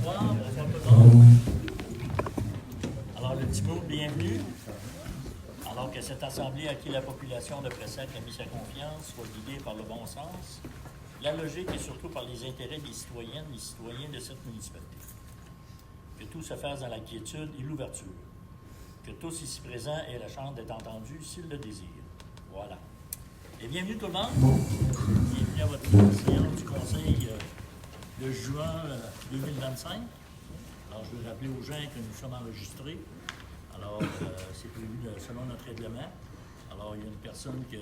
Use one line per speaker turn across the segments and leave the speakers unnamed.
Bonsoir tout le monde. Alors, le petit mot de bienvenue. Alors que cette assemblée à qui la population de Pressac a mis sa confiance soit guidée par le bon sens, la logique et surtout par les intérêts des citoyennes et citoyens de cette municipalité. Que tout se fasse dans la quiétude et l'ouverture. Que tous ici présents aient la chance d'être entendus s'ils le désirent. Voilà. Et bienvenue tout le monde. Bienvenue à votre séance du Conseil de juin 2025. Alors, je veux rappeler aux gens que nous sommes enregistrés. Alors, c'est prévu selon notre règlement. Alors, il y a une personne qui a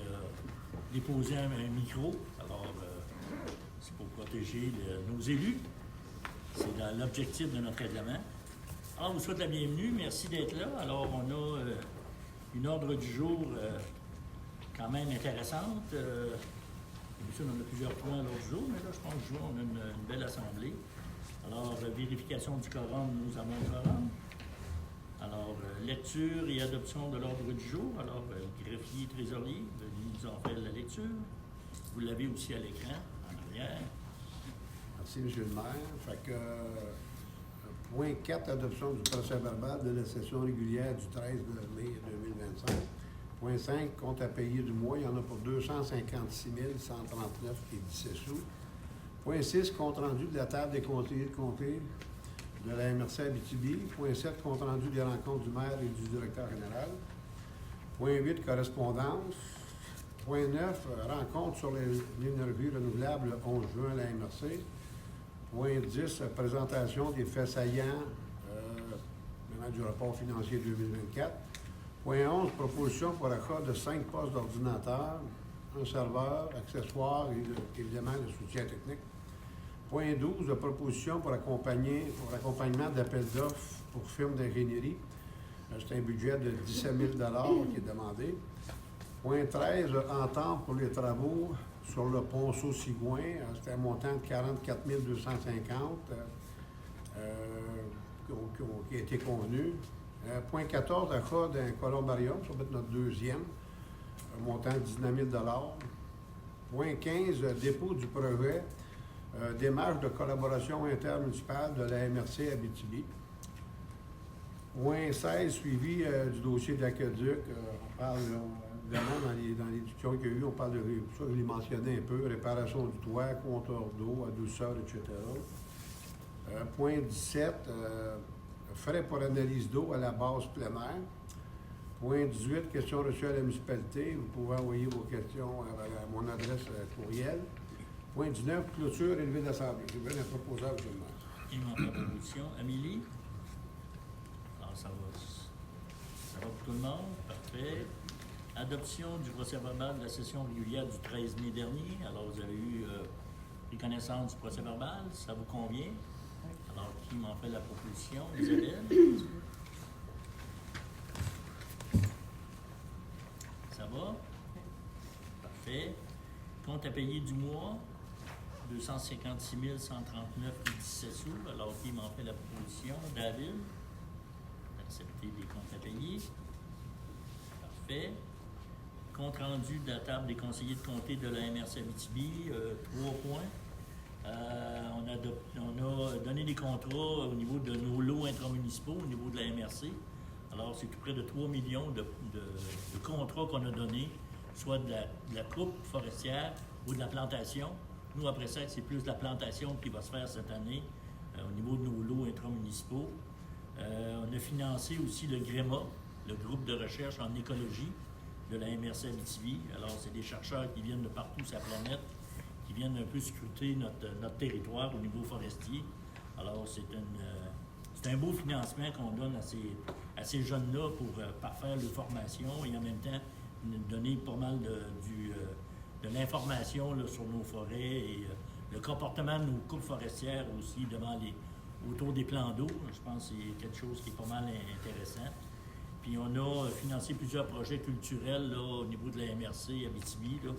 déposé un micro. Alors, c'est pour protéger nos élus. C'est dans l'objectif de notre règlement. Alors, je vous souhaite la bienvenue. Merci d'être là. Alors, on a une ordre du jour quand même intéressante. D'habitude, on a plusieurs points à l'ordre du jour, mais là, je pense que on a une belle assemblée. Alors, vérification du quorum, nous avons le quorum. Alors, lecture et adoption de l'ordre du jour. Alors, greffier, trésorier, ils nous en fait la lecture. Vous l'avez aussi à l'écran, en arrière.
Merci, M. le maire. Fait que, point 4, adoption du procès-verbal de la session régulière du 13 mai 2025. Point 5, compte à payer du mois, il y en a pour 256 139 et 17 sous. Point 6, compte rendu de la table des conseillers de comté de la MRC Abitibi. Point 7, compte rendu des rencontres du maire et du directeur général. Point 8, correspondance. Point 9, rencontre sur l'énergie renouvelable le 11 juin à la MRC. Point 10, présentation des faits saillants du rapport financier 2024. Point 11, proposition pour achat de 5 postes d'ordinateur, un serveur, accessoires et évidemment le soutien technique. Point 12, proposition pour accompagnement d'appel d'offres pour firmes d'ingénierie. C'est un budget de 17 000 qui est demandé. Point 13, entente pour les travaux sur le ponceau Sigouin. C'est un montant de 44 250 qui a été convenu. Point 14, achat d'un columbarium, ça va être notre deuxième, montant de 19 000 Point 15, dépôt du projet, démarche de collaboration intermunicipale de la MRC Abitibi. Point 16, suivi du dossier de l'aqueduc. On parle, évidemment, dans les discussions qu'il y a eu, on parle de ça, je l'ai mentionné un peu, réparation du toit, compteur d'eau, adouceur, etc. Point 17, frais pour analyse d'eau à la base plein air. Point 18, questions reçues à la municipalité. Vous pouvez envoyer vos questions à mon adresse courriel. Point 19, clôture et levée d'assemblée. Je vais la proposer à tout le monde.
Et ma proposition. Amélie? Alors, ça va pour tout le monde. Parfait. Adoption du procès-verbal de la session régulière du 13 mai dernier. Alors, vous avez eu pris connaissance du procès-verbal. Ça vous convient? Alors, qui m'en fait la proposition? Isabelle? Ça va? Parfait. Compte à payer du mois, 256 139 et 17 sous. Alors, qui m'en fait la proposition? David? Accepter des comptes à payer. Parfait. Compte rendu de la table des conseillers de comté de la MRC Abitibi, 3 points. On a donné des contrats au niveau de nos lots intramunicipaux, au niveau de la MRC. Alors, c'est tout près de 3 millions de contrats qu'on a donnés, soit de la coupe forestière ou de la plantation. Nous, après ça, c'est plus de la plantation qui va se faire cette année au niveau de nos lots intramunicipaux. On a financé aussi le GREMA, le groupe de recherche en écologie de la MRC Abitibi. Alors, c'est des chercheurs qui viennent de partout sur la planète, qui viennent un peu scruter notre territoire au niveau forestier. Alors, c'est un beau financement qu'on donne à ces jeunes-là pour parfaire leur formation et en même temps donner pas mal de l'information là, sur nos forêts et le comportement de nos coupes forestières aussi autour des plans d'eau. Je pense que c'est quelque chose qui est pas mal intéressant. Puis on a financé plusieurs projets culturels là, au niveau de la MRC Abitibi, là,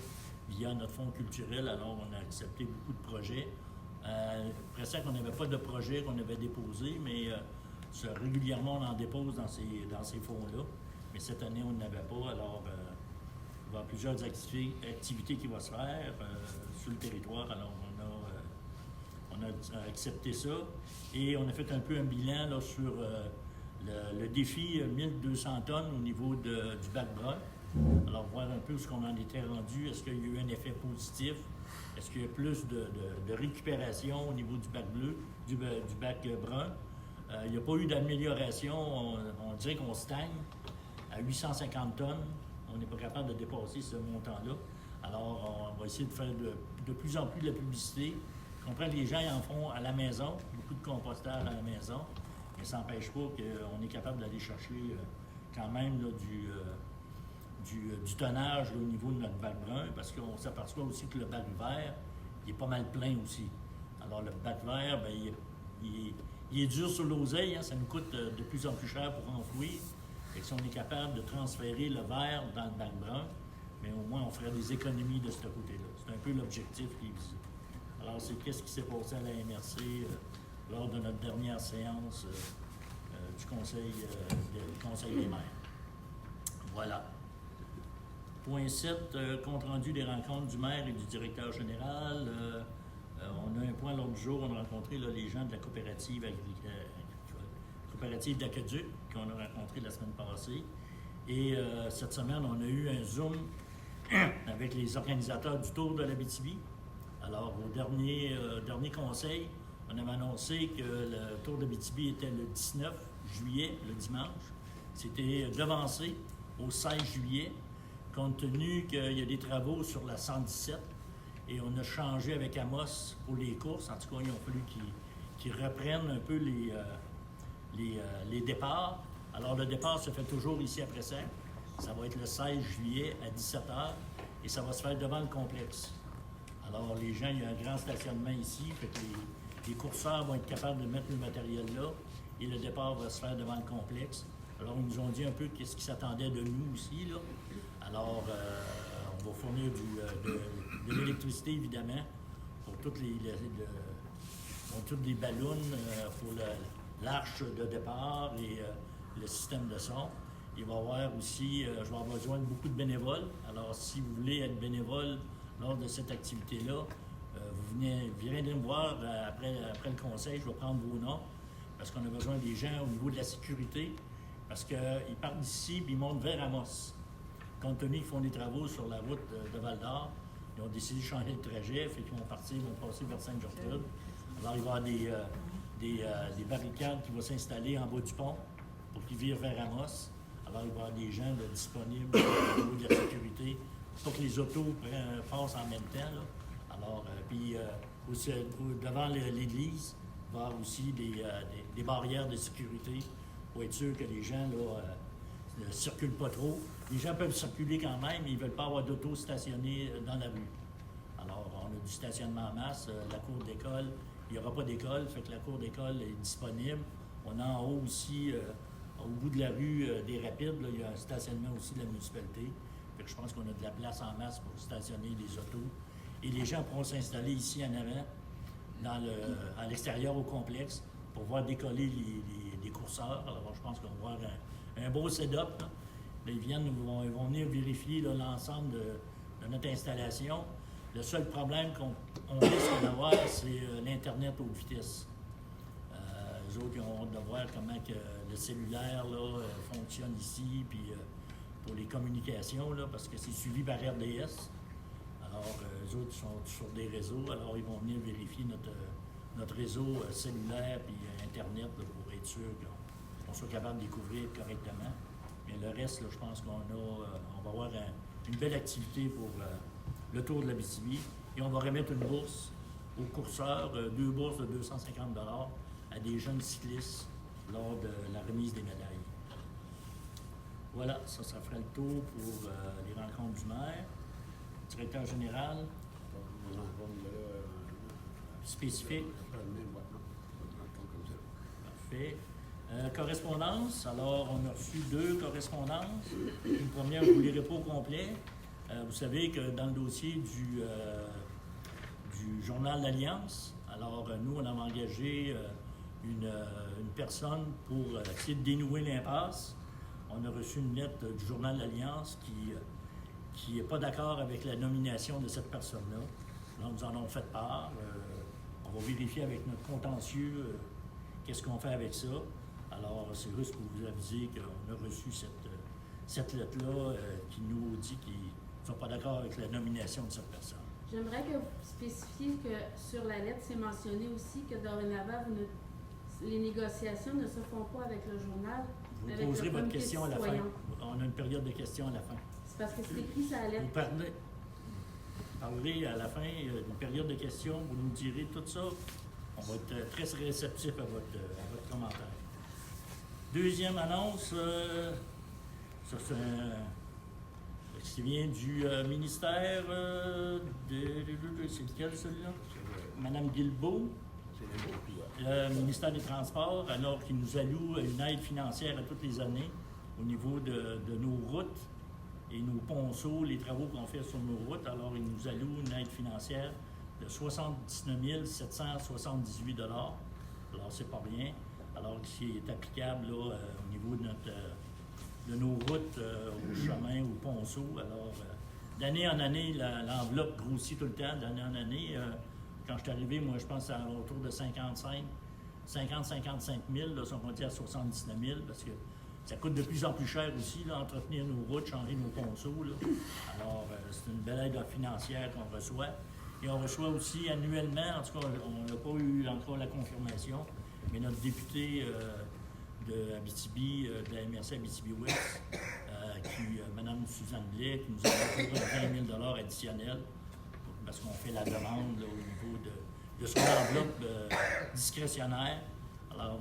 via notre fonds culturel. Alors, on a accepté beaucoup de projets. Après ça, qu'on n'avait pas de projet qu'on avait déposé, mais régulièrement, on en dépose dans ces fonds-là. Mais cette année, on n'avait pas. Alors, il va y avoir plusieurs activités qui vont se faire sur le territoire. Alors, on On a accepté ça et on a fait un peu un bilan là, sur le défi 1200 tonnes au niveau du bac brun. Alors, voir un peu où on en était rendu. Est-ce qu'il y a eu un effet positif? Est-ce qu'il y a plus de récupération au niveau du bac bleu, du bac brun? Il n'y a pas eu d'amélioration. On dirait qu'on stagne à 850 tonnes. On n'est pas capable de dépasser ce montant-là. Alors, on va essayer de faire de plus en plus de la publicité. Je comprends que les gens en font à la maison, beaucoup de compostage à la maison, mais ça n'empêche pas qu'on est capable d'aller chercher quand même là, du tonnage là, au niveau de notre bac brun, parce qu'on s'aperçoit aussi que le bac vert, il est pas mal plein aussi. Alors, le bac vert, bien, il est dur sur l'oseille, hein, ça nous coûte de plus en plus cher pour enfouir. Et si on est capable de transférer le vert dans le bac brun, mais au moins on ferait des économies de ce côté-là. C'est un peu l'objectif qui est visé. Alors, c'est qu'est-ce qui s'est passé à la MRC lors de notre dernière séance du conseil des maires. Voilà. Point 7, compte rendu des rencontres du maire et du directeur général. On a un point l'autre jour, on a rencontré là, les gens de la coopérative d'Aqueduc qu'on a rencontré la semaine passée. Et cette semaine, on a eu un Zoom avec les organisateurs du Tour de l'Abitibi. Alors, au dernier conseil, on avait annoncé que le Tour d'Abitibi était le 19 juillet, le dimanche. C'était devancé au 16 juillet, compte tenu qu'il y a des travaux sur la 117. Et on a changé avec Amos pour les courses. En tout cas, il a fallu qu'ils reprennent un peu les départs. Alors, le départ se fait toujours ici à Pressac. Ça va être le 16 juillet à 17h et ça va se faire devant le complexe. Alors, les gens, il y a un grand stationnement ici, fait que les courseurs vont être capables de mettre le matériel là et le départ va se faire devant le complexe. Alors, ils nous ont dit un peu qu'est-ce qu'ils s'attendaient de nous aussi, là. Alors, on va fournir de l'électricité, évidemment, pour toutes les ballons, pour l'arche de départ et le système de son. Il va y avoir aussi, je vais avoir besoin de beaucoup de bénévoles. Alors, si vous voulez être bénévole lors de cette activité-là, vous viendrez me voir après le conseil, je vais prendre vos noms, parce qu'on a besoin des gens au niveau de la sécurité, parce qu'ils partent d'ici et ils montent vers Amos. Compte tenu qu'ils font des travaux sur la route de Val-d'Or, ils ont décidé de changer de trajet, fait qu'ils vont passer vers Sainte-Gertrude. Alors, il va y avoir des barricades qui vont s'installer en bas du pont pour qu'ils virent vers Amos. Alors, il va y avoir des gens disponibles au niveau de la sécurité pour que les autos passent en même temps. Là. Alors, puis aussi, devant l'église, il va y avoir aussi des barrières de sécurité pour être sûr que les gens ne circulent pas trop. Les gens peuvent circuler quand même, mais ils ne veulent pas avoir d'auto stationné dans la rue. Alors, on a du stationnement en masse. La cour d'école, il n'y aura pas d'école, fait que la cour d'école est disponible. On a en haut aussi, au bout de la rue des Rapides, là, il y a un stationnement aussi de la municipalité. Fait que je pense qu'on a de la place en masse pour stationner les autos. Et les gens pourront s'installer ici en avant, à l'extérieur au complexe, pour voir décoller les courseurs. Alors, je pense qu'on va avoir un beau setup. Ils vont venir vérifier l'ensemble de notre installation. Le seul problème qu'on risque d'avoir, c'est l'Internet haute vitesse. Les autres, ils ont hâte de voir comment que le cellulaire fonctionne ici, puis pour les communications, parce que c'est suivi par RDS. Alors, les autres sont sur des réseaux, alors ils vont venir vérifier notre réseau cellulaire puis Internet pour être sûr qu'on soit capable de les couvrir correctement. Mais le reste, je pense qu'on va avoir une belle activité pour le Tour de l'Abitibi. Et on va remettre une bourse aux courseurs, 2 bourses de 250 $ à des jeunes cyclistes lors de la remise des médailles. Voilà, ça ferait le tour pour les rencontres du maire. Directeur général. Spécifique. Parfait. Correspondance. Alors, on a reçu 2 correspondances. Une première, je ne vous lirai pas au complet. Vous savez que dans le dossier du journal L'Alliance, alors nous, on a engagé une personne pour essayer de dénouer l'impasse. On a reçu une lettre du journal L'Alliance qui n'est pas d'accord avec la nomination de cette personne-là. Donc, nous en avons fait part. On va vérifier avec notre contentieux qu'est-ce qu'on fait avec ça. Alors, c'est juste pour vous aviser qu'on a reçu cette lettre-là qui nous dit qu'ils ne sont pas d'accord avec la nomination de cette personne.
J'aimerais que vous spécifiez que sur la lettre, c'est mentionné aussi que dorénavant, les négociations ne se font pas avec le journal.
Vous
avec
poserez
le
votre
comité
question à la fin.
citoyen.
On a une période de questions à la fin.
C'est parce que c'est écrit sur la lettre.
Vous parlerez à la fin d'une période de questions, vous nous direz tout ça. On va être très réceptif à votre commentaire. Deuxième annonce, ça qui vient du ministère c'est lequel celui-là? Madame Guilbeault, le ministère des Transports, alors qu'il nous alloue une aide financière à toutes les années au niveau de nos routes et nos ponceaux, les travaux qu'on fait sur nos routes. Alors, il nous alloue une aide financière de 79 778 $. Alors, c'est pas rien. Alors, qui est applicable là, au niveau de nos routes, aux chemins, aux ponceaux. Alors, d'année en année, l'enveloppe grossit tout le temps, d'année en année. Quand je suis arrivé, moi, je pense autour de 50-55 000, là, sont montés à 79 000, parce que ça coûte de plus en plus cher aussi, là, entretenir nos routes, changer nos ponceaux. Là. Alors, c'est une belle aide financière qu'on reçoit. Et on reçoit aussi annuellement, en tout cas, on n'a pas eu encore la confirmation, mais notre député de Abitibi, de la MRC Abitibi-Ouest, Mme Suzanne Blais, qui nous a donné 20 000 $ additionnels, parce qu'on fait la demande là, au niveau de son enveloppe discrétionnaire. Alors,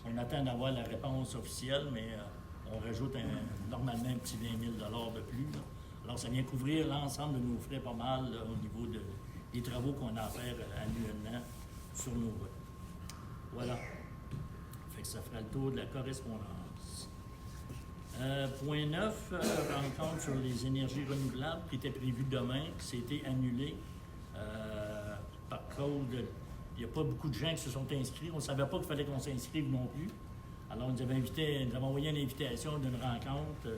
on attend d'avoir la réponse officielle, mais on rajoute normalement un petit 20 000 $ de plus. Là. Alors, ça vient couvrir l'ensemble de nos frais pas mal là, au niveau des travaux qu'on a à faire annuellement sur nos routes. Voilà. Fait que ça fera le tour de la correspondance. Point 9, rencontre sur les énergies renouvelables qui était prévue demain, qui s'était annulé par cause de... Il n'y a pas beaucoup de gens qui se sont inscrits. On ne savait pas qu'il fallait qu'on s'inscrive non plus. Alors, nous avons envoyé une invitation d'une rencontre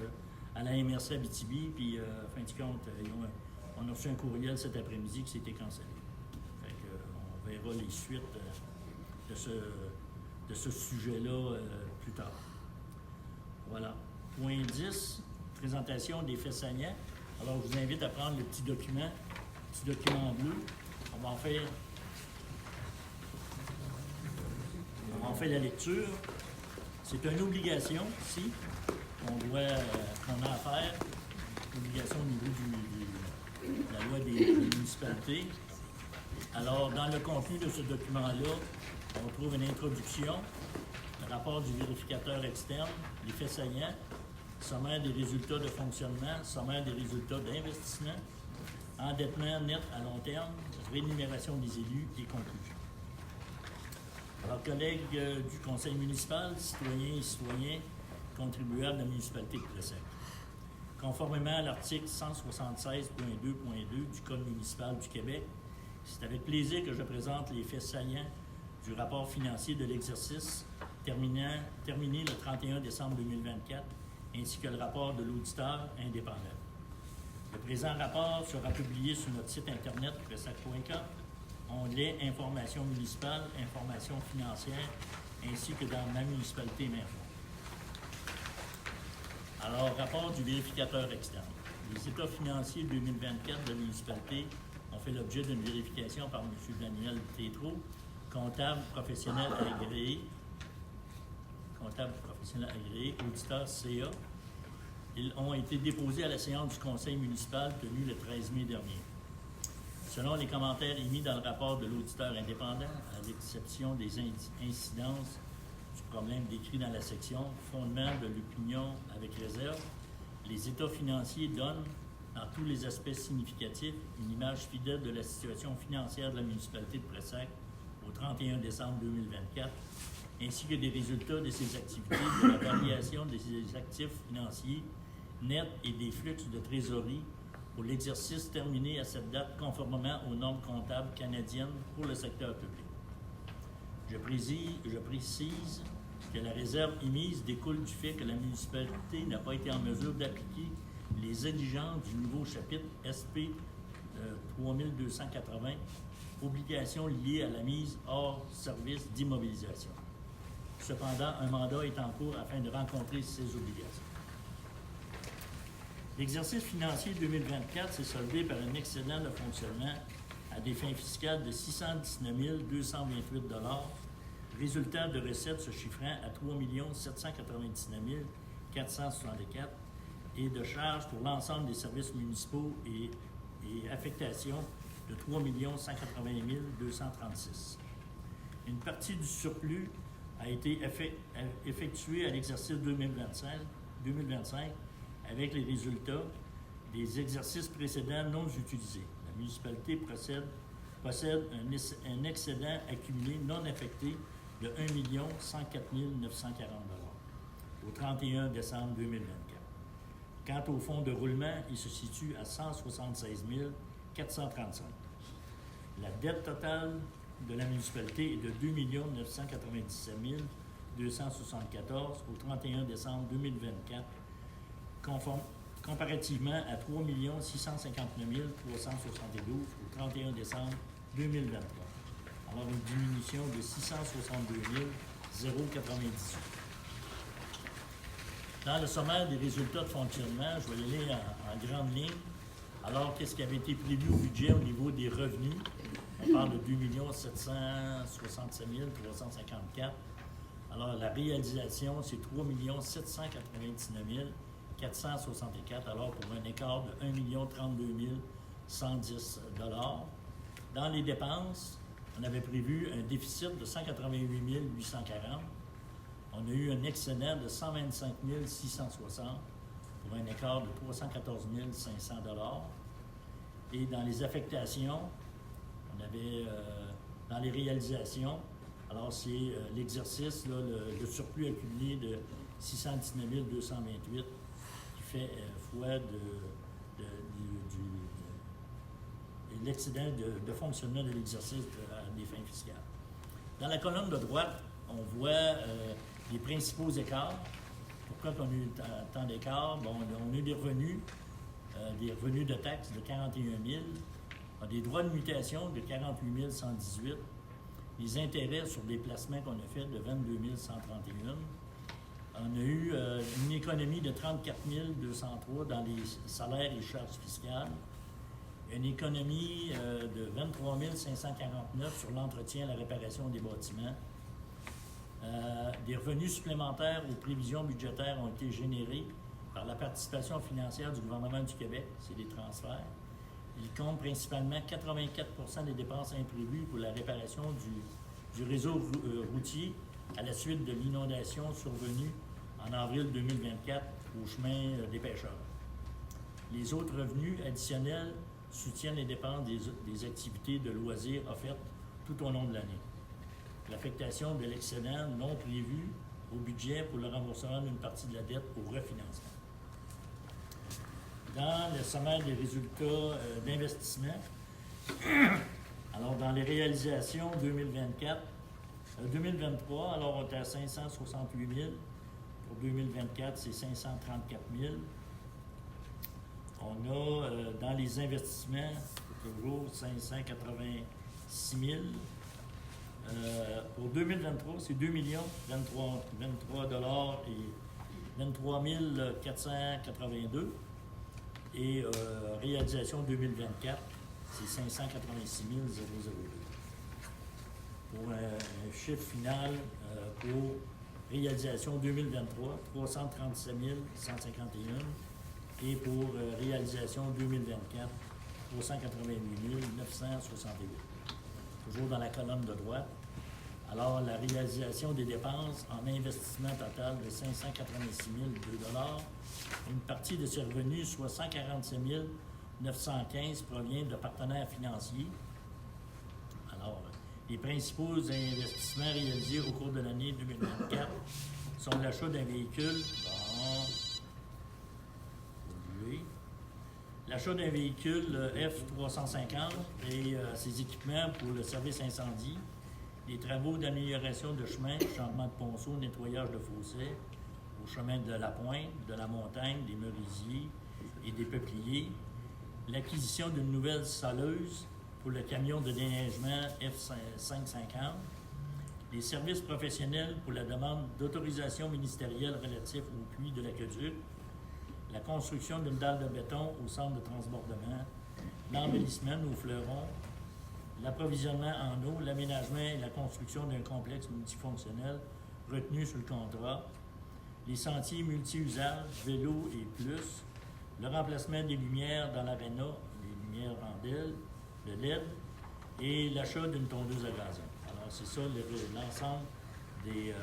à la MRC Abitibi, puis, fin de compte, on a reçu un courriel cet après-midi qui s'était cancellé. Fait que, on verra les suites de ce sujet-là plus tard. Voilà. Point 10, présentation des faits saillants. Alors, je vous invite à prendre le petit document bleu. On va en faire la lecture. C'est une obligation ici qu'on a à faire. Une obligation au niveau de la loi des municipalités. Alors, dans le contenu de ce document-là, on trouve une introduction, le rapport du vérificateur externe, les faits saillants, sommaire des résultats de fonctionnement, sommaire des résultats d'investissement, endettement net à long terme, rémunération des élus et conclusion. Alors, collègues du conseil municipal, citoyens et citoyens, contribuables de la municipalité de Pressac. Conformément à l'article 176.2.2 du Code municipal du Québec, c'est avec plaisir que je présente les faits saillants du rapport financier de l'exercice terminé le 31 décembre 2024, ainsi que le rapport de l'auditeur indépendant. Le présent rapport sera publié sur notre site internet pressac.com, onglet Informations municipales, informations financières, ainsi que dans ma municipalité Mainfond. Alors, rapport du vérificateur externe. Les états financiers 2024 de la municipalité ont fait l'objet d'une vérification par M. Daniel Tétrault, comptable professionnel agréé, auditeur CA. Ils ont été déposés à la séance du conseil municipal tenue le 13 mai dernier. Selon les commentaires émis dans le rapport de l'auditeur indépendant, à l'exception des incidences du problème décrit dans la section « Fondement de l'opinion avec réserve », les états financiers donnent, dans tous les aspects significatifs, une image fidèle de la situation financière de la municipalité de Pressac au 31 décembre 2024, ainsi que des résultats de ses activités, de la variation de ses actifs financiers nets et des flux de trésorerie pour l'exercice terminé à cette date conformément aux normes comptables canadiennes pour le secteur public. Je précise que la réserve émise découle du fait que la municipalité n'a pas été en mesure d'appliquer les exigences du nouveau chapitre SP 3 280 obligations liées à la mise hors service d'immobilisation. Cependant, un mandat est en cours afin de rencontrer ces obligations. L'exercice financier 2024 s'est soldé par un excédent de fonctionnement à des fins fiscales de 619 228 $, résultat de recettes se chiffrant à 3 799 464 et de charges pour l'ensemble des services municipaux et affectations de 3 180 236. Une partie du surplus a été effectuée à l'exercice 2025 avec les résultats des exercices précédents non utilisés. La municipalité possède un excédent accumulé non affecté de 1 104 940 $ au 31 décembre 2024. Quant au fonds de roulement, il se situe à 176 435. La dette totale de la municipalité est de 2 997 274 au 31 décembre 2024, comparativement à 3 659 372 au 31 décembre 2023. Alors, une diminution de 662 098. Dans le sommaire des résultats de fonctionnement, je vais les lire en grande ligne. Alors, qu'est-ce qui avait été prévu au budget au niveau des revenus? On parle de 2 767 354. Alors, la réalisation, c'est 3 799 464, alors pour un écart de 1 032 110 $. Dans les dépenses, on avait prévu un déficit de 188 840. On a eu un excédent de 125 660 pour un écart de 314 500 $. Et dans les affectations, on avait dans les réalisations, alors c'est l'exercice, là, le surplus accumulé de 619 228 qui fait fois l'excédent de fonctionnement de l'exercice des fins fiscales. Dans la colonne de droite, on voit les principaux écarts. Pourquoi on a eu tant d'écarts? Bon, on a eu des revenus de taxes de 41 000, des droits de mutation de 48 118, les intérêts sur des placements qu'on a fait de 22 131. On a eu une économie de 34 203 dans les salaires et charges fiscales, une économie de 23 549 sur l'entretien et la réparation des bâtiments. Des revenus supplémentaires aux prévisions budgétaires ont été générés par la participation financière du gouvernement du Québec, c'est des transferts. Ils comptent principalement 84 des dépenses imprévues pour la réparation du réseau routier à la suite de l'inondation survenue en avril 2024 au chemin des pêcheurs. Les autres revenus additionnels soutiennent les dépenses des activités de loisirs offertes tout au long de l'année. L'affectation de l'excédent non prévu au budget pour le remboursement d'une partie de la dette au refinancement. Dans le sommaire des résultats d'investissement, alors dans les réalisations 2023, alors on est à 568 000. Pour 2024, c'est 534 000. On a dans les investissements, toujours 586 000. Pour 2023, c'est 2 23 482. Et réalisation 2024, c'est 586 002. Pour un chiffre final pour réalisation 2023, 337 151. Et pour réalisation 2024, 388 968. Toujours dans la colonne de droite. Alors, la réalisation des dépenses en investissement total de 586 002 $. Une partie de ces revenus, soit 147 915, provient de partenaires financiers. Alors, les principaux investissements réalisés au cours de l'année 2024 sont l'achat d'un véhicule. L'achat d'un véhicule F350 et ses équipements pour le service incendie, les travaux d'amélioration de chemin, changement de ponceau, nettoyage de fossés, au chemin de la Pointe, de la Montagne, des Merisiers et des Peupliers, l'acquisition d'une nouvelle soleuse pour le camion de déneigement F550, les services professionnels pour la demande d'autorisation ministérielle relative au puits de l'aqueduc, la construction d'une dalle de béton au centre de transbordement, l'embellissement aux fleurons, l'approvisionnement en eau, l'aménagement et la construction d'un complexe multifonctionnel retenu sur le contrat, les sentiers multi-usages, vélos et plus, le remplacement des lumières dans l'aréna, les lumières en LED, et l'achat d'une tondeuse à gazon. Alors, c'est ça l'ensemble des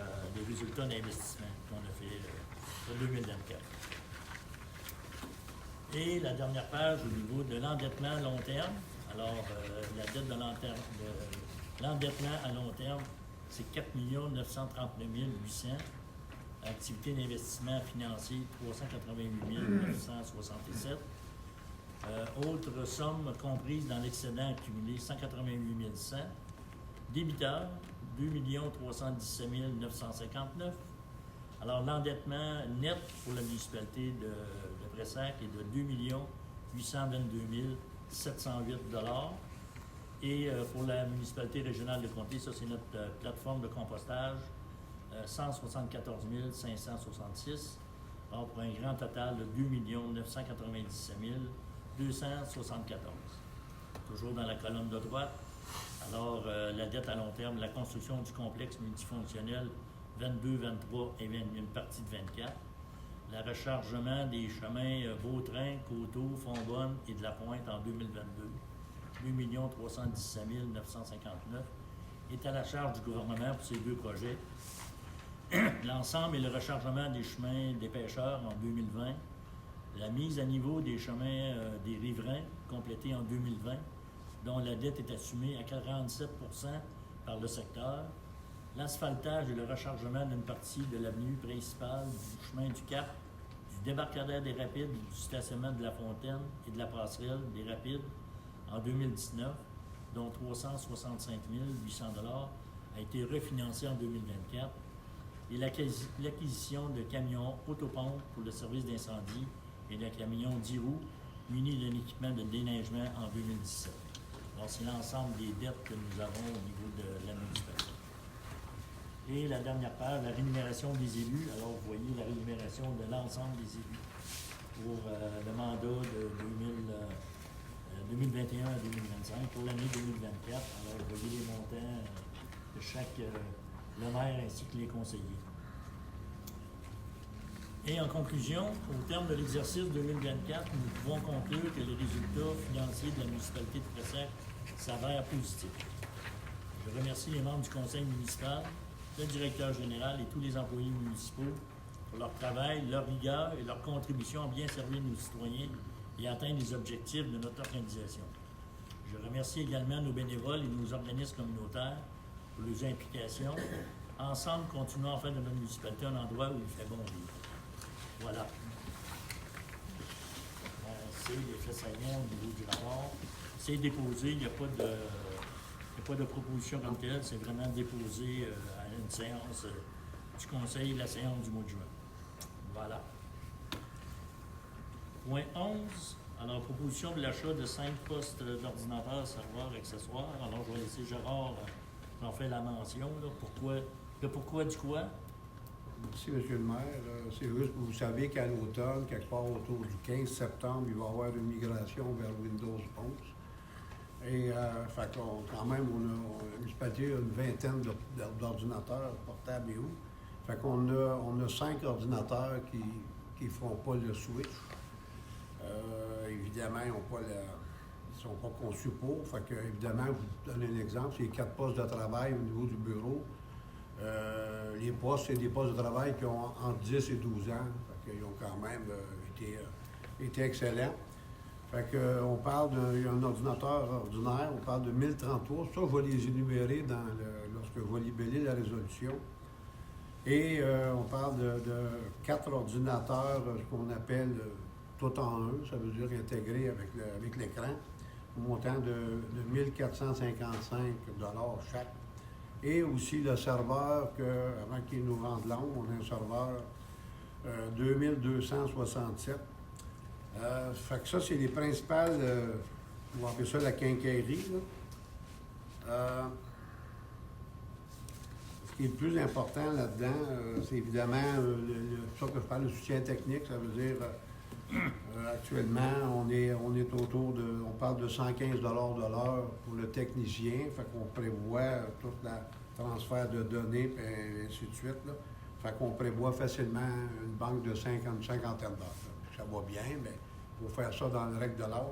résultats d'investissement qu'on a fait pour 2024. Et la dernière page au niveau de l'endettement à long terme. Alors, la dette de l'endettement à long terme, c'est 4 939 800. Activité d'investissement financier, 388 967. Autres sommes comprises dans l'excédent accumulé, 188 100. Débiteurs, 2 317 959. Alors, l'endettement net pour la municipalité de Pressac est de 2 822 708 $. Et pour la municipalité régionale de Comté, ça c'est notre plateforme de compostage, 174 566, alors pour un grand total de 2 997 274. Toujours dans la colonne de droite. Alors, la dette à long terme, la construction du complexe multifonctionnel 22, 23 et une partie de 24. Le rechargement des chemins Vautrin, Coteau, Fonbonne et de la Pointe en 2022, 2 317 959, est à la charge du gouvernement pour ces deux projets. L'ensemble est le rechargement des chemins des pêcheurs en 2020, la mise à niveau des chemins des riverains complétée en 2020, dont la dette est assumée à 47 % par le secteur, l'asphaltage et le rechargement d'une partie de l'avenue principale du chemin du Cap, du débarcadère des Rapides, du stationnement de la Fontaine et de la passerelle des Rapides en 2019, dont 365 800 $ a été refinancé en 2024, et l'acquisition de camions autopompes pour le service d'incendie et de camions 10 roues munis d'un équipement de déneigement en 2017. Alors, c'est l'ensemble des dettes que nous avons au niveau de la municipalité. Et la dernière page, la rémunération des élus. Alors, vous voyez la rémunération de l'ensemble des élus pour le mandat de 2021 à 2025, pour l'année 2024. Alors, vous voyez les montants de chaque le maire ainsi que les conseillers. Et en conclusion, au terme de l'exercice 2024, nous pouvons conclure que les résultats financiers de la municipalité de Pressac s'avèrent positifs. Je remercie les membres du conseil municipal, le directeur général et tous les employés municipaux pour leur travail, leur rigueur et leur contribution à bien servir nos citoyens et atteindre les objectifs de notre organisation. Je remercie également nos bénévoles et nos organismes communautaires pour leurs implications. Ensemble, continuons à faire de notre municipalité un endroit où il fait bon vivre. Voilà. C'est les faits saillants au niveau du rapport. C'est déposé, il n'y a pas de proposition comme telle, c'est vraiment déposé à une séance du conseil, la séance du mois de juin. Voilà. Point 11. Alors, proposition de l'achat de 5 postes d'ordinateurs, serveurs, accessoires. Alors, je vais laisser Gérard en faire la mention. Là. Pourquoi du quoi?
Merci, M. le maire. C'est juste que vous savez qu'à l'automne, quelque part autour du 15 septembre, il va y avoir une migration vers Windows 11. Et fait qu'on, quand même, la municipalité a une vingtaine d'ordinateurs portables et où. Fait qu'on a 5 ordinateurs qui ne feront pas le switch. Évidemment, ils ne sont pas conçus pour. Fait que, évidemment, je vous donne un exemple, c'est 4 postes de travail au niveau du bureau. Les postes, c'est des postes de travail qui ont entre 10 et 12 ans. Fait qu'ils ont quand même été excellents. Fait que, on parle d'un ordinateur ordinaire, on parle de 1033. Ça, je vais les énumérer lorsque je vais libeller la résolution. Et on parle de 4 ordinateurs, ce qu'on appelle tout en un, ça veut dire intégré avec l'écran, au montant de 1 455 $ chaque. Et aussi le serveur, avant qu'il nous rende l'ombre, on a un serveur 2267 Fait que ça, c'est les principales, on va appeler ça la quincaillerie, là. Ce qui est le plus important là-dedans, c'est évidemment, ça que je parle de soutien technique, ça veut dire, actuellement, on est autour de, on parle de 115 $ de l'heure pour le technicien, fait qu'on prévoit tout le transfert de données, et ainsi de suite, là. Fait qu'on prévoit facilement une banque de cinquantaine d'heures. Ça va bien, mais il faut faire ça dans le règle de l'art.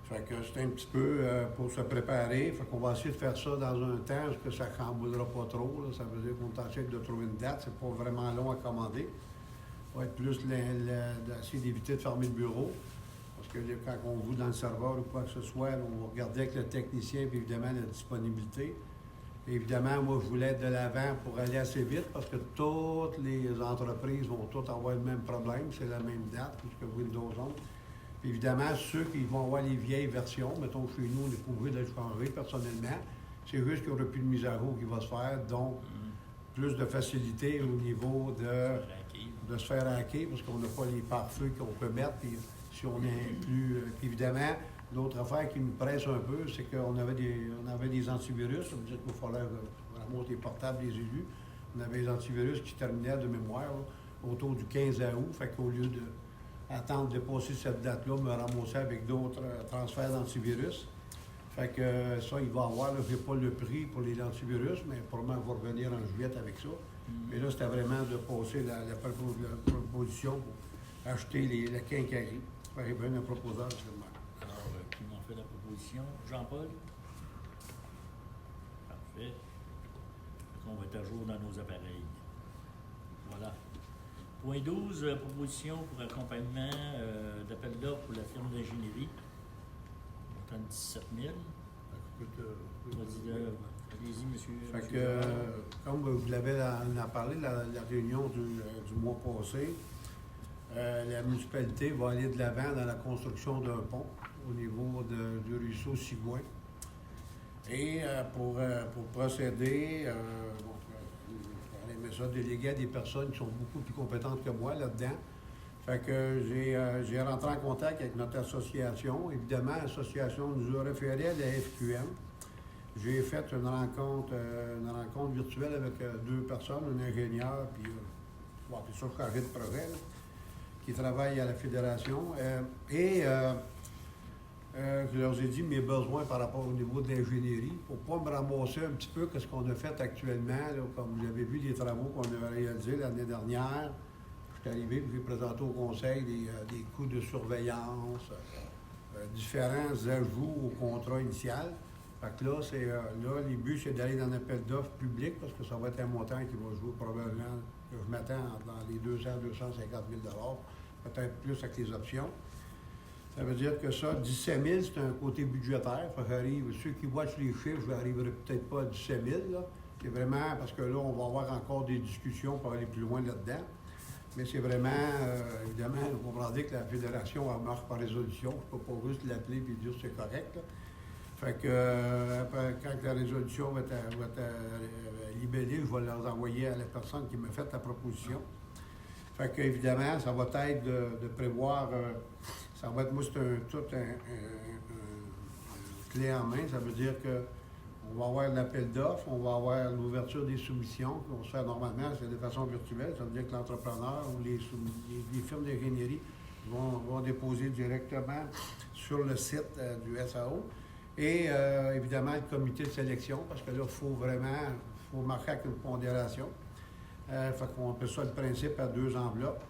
Fait que c'est un petit peu pour se préparer. Fait qu'on va essayer de faire ça dans un temps parce que ça ne chamboulera pas trop. Là. Ça veut dire qu'on essaie de trouver une date. C'est pas vraiment long à commander. Ça va être plus d'essayer d'éviter de fermer le bureau. Parce que quand on joue dans le serveur ou quoi que ce soit, on va regarder avec le technicien puis évidemment la disponibilité. Et évidemment, moi, je voulais être de l'avant pour aller assez vite parce que toutes les entreprises vont toutes avoir le même problème. C'est la même date, puisque Windows 11. Puis évidemment, ceux qui vont avoir les vieilles versions, mettons chez nous, on n'est pas obligé de les changer personnellement. C'est juste qu'il n'y aura plus de mise à jour qui va se faire, donc plus de facilité au niveau de se faire hacker, parce qu'on n'a pas les pare-feux qu'on peut mettre. Puis si on est plus. Puis évidemment, l'autre affaire qui nous presse un peu, c'est qu'on avait des antivirus. Ça veut dire qu'il fallait remonter les portables des élus. On avait des antivirus qui terminaient de mémoire là, autour du 15 août. Fait qu'au lieu d'attendre de dépasser cette date-là, me ramasser avec d'autres transferts d'antivirus. Fait que ça, il va avoir, je n'ai pas le prix pour les antivirus, mais probablement on va revenir en juillet avec ça. Mais là, c'était vraiment de passer la proposition pour acheter la quincaillerie. Il y a bien un proposeur, c'est le maire.
Alors, qui m'en fait la proposition? Jean-Paul? Parfait. On va être à jour dans nos appareils. Voilà. Point 12, proposition pour accompagnement d'appel d'offres pour la firme d'ingénierie. Montant de 17 000. Allez-y, monsieur.
Fait que, comme vous l'avez parlé de la réunion du mois passé, la municipalité va aller de l'avant dans la construction d'un pont au niveau du ruisseau Sigouin. Et pour procéder, j'aurais aimé ça déléguer à des personnes qui sont beaucoup plus compétentes que moi là-dedans. Fait que j'ai rentré en contact avec notre association. Évidemment, l'association nous a référé à la FQM. J'ai fait une rencontre virtuelle avec deux personnes, un ingénieur, puis on va appeler ça chargé de projet, là, qui travaille à la fédération. Je leur ai dit mes besoins par rapport au niveau de l'ingénierie pour ne pas me ramasser un petit peu que ce qu'on a fait actuellement. Là, comme vous avez vu les travaux qu'on a réalisés l'année dernière. Je suis arrivé et j'ai présenté au conseil des coûts de surveillance, différents ajouts au contrat initial. Fait que là, les buts, c'est d'aller dans un appel d'offres public parce que ça va être un montant qui va jouer probablement, que je m'attends dans les 250 000 $, peut-être plus avec les options. Ça veut dire que ça, 17 000, c'est un côté budgétaire. Fait que ceux qui watchent les chiffres, je n'arriverai peut-être pas à 17 000. Là. C'est vraiment parce que là, on va avoir encore des discussions pour aller plus loin là-dedans. Mais c'est vraiment, évidemment, vous comprendrez que la fédération marche par résolution. Je ne peux pas juste l'appeler et dire c'est correct. Là. Fait que après, quand la résolution va être libellée, je vais leur envoyer à la personne qui m'a fait la proposition. Fait que évidemment, ça va être de prévoir, ça va être, moi, c'est tout un clé en main. Ça veut dire que on va avoir l'appel d'offres, on va avoir l'ouverture des soumissions, qui vont se faire normalement, c'est de façon virtuelle. Ça veut dire que l'entrepreneur ou les firmes d'ingénierie vont déposer directement sur le site du SAO. Et évidemment, le comité de sélection, parce que là, il faut marquer avec une pondération. Fait qu'on appelle ça le principe à 2 enveloppes.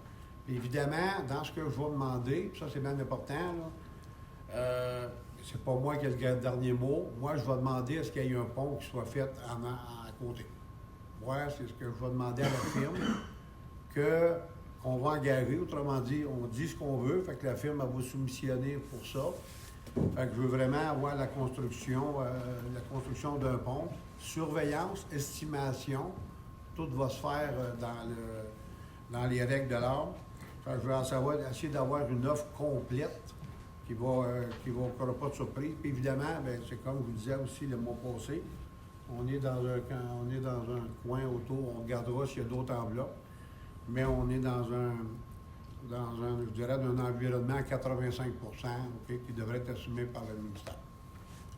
Puis évidemment, dans ce que je vais demander, puis ça c'est bien important, là, c'est pas moi qui ai le dernier mot. Moi, je vais demander à ce qu'il y ait un pont qui soit fait à côté. Moi, c'est ce que je vais demander à la firme, qu'on va engager. Autrement dit, on dit ce qu'on veut, fait que la firme elle va soumissionner pour ça. Fait que je veux vraiment avoir la construction d'un pont, surveillance, estimation, tout va se faire dans les règles de l'art. Fait que je vais essayer d'avoir une offre complète qui n'aura pas de surprise. Puis évidemment, bien, c'est comme je vous disais aussi le mois passé, on est dans un coin autour, on regardera s'il y a d'autres enveloppes, mais on est dans je dirais, d'un environnement à 85 OK, qui devrait être assumé par le ministère.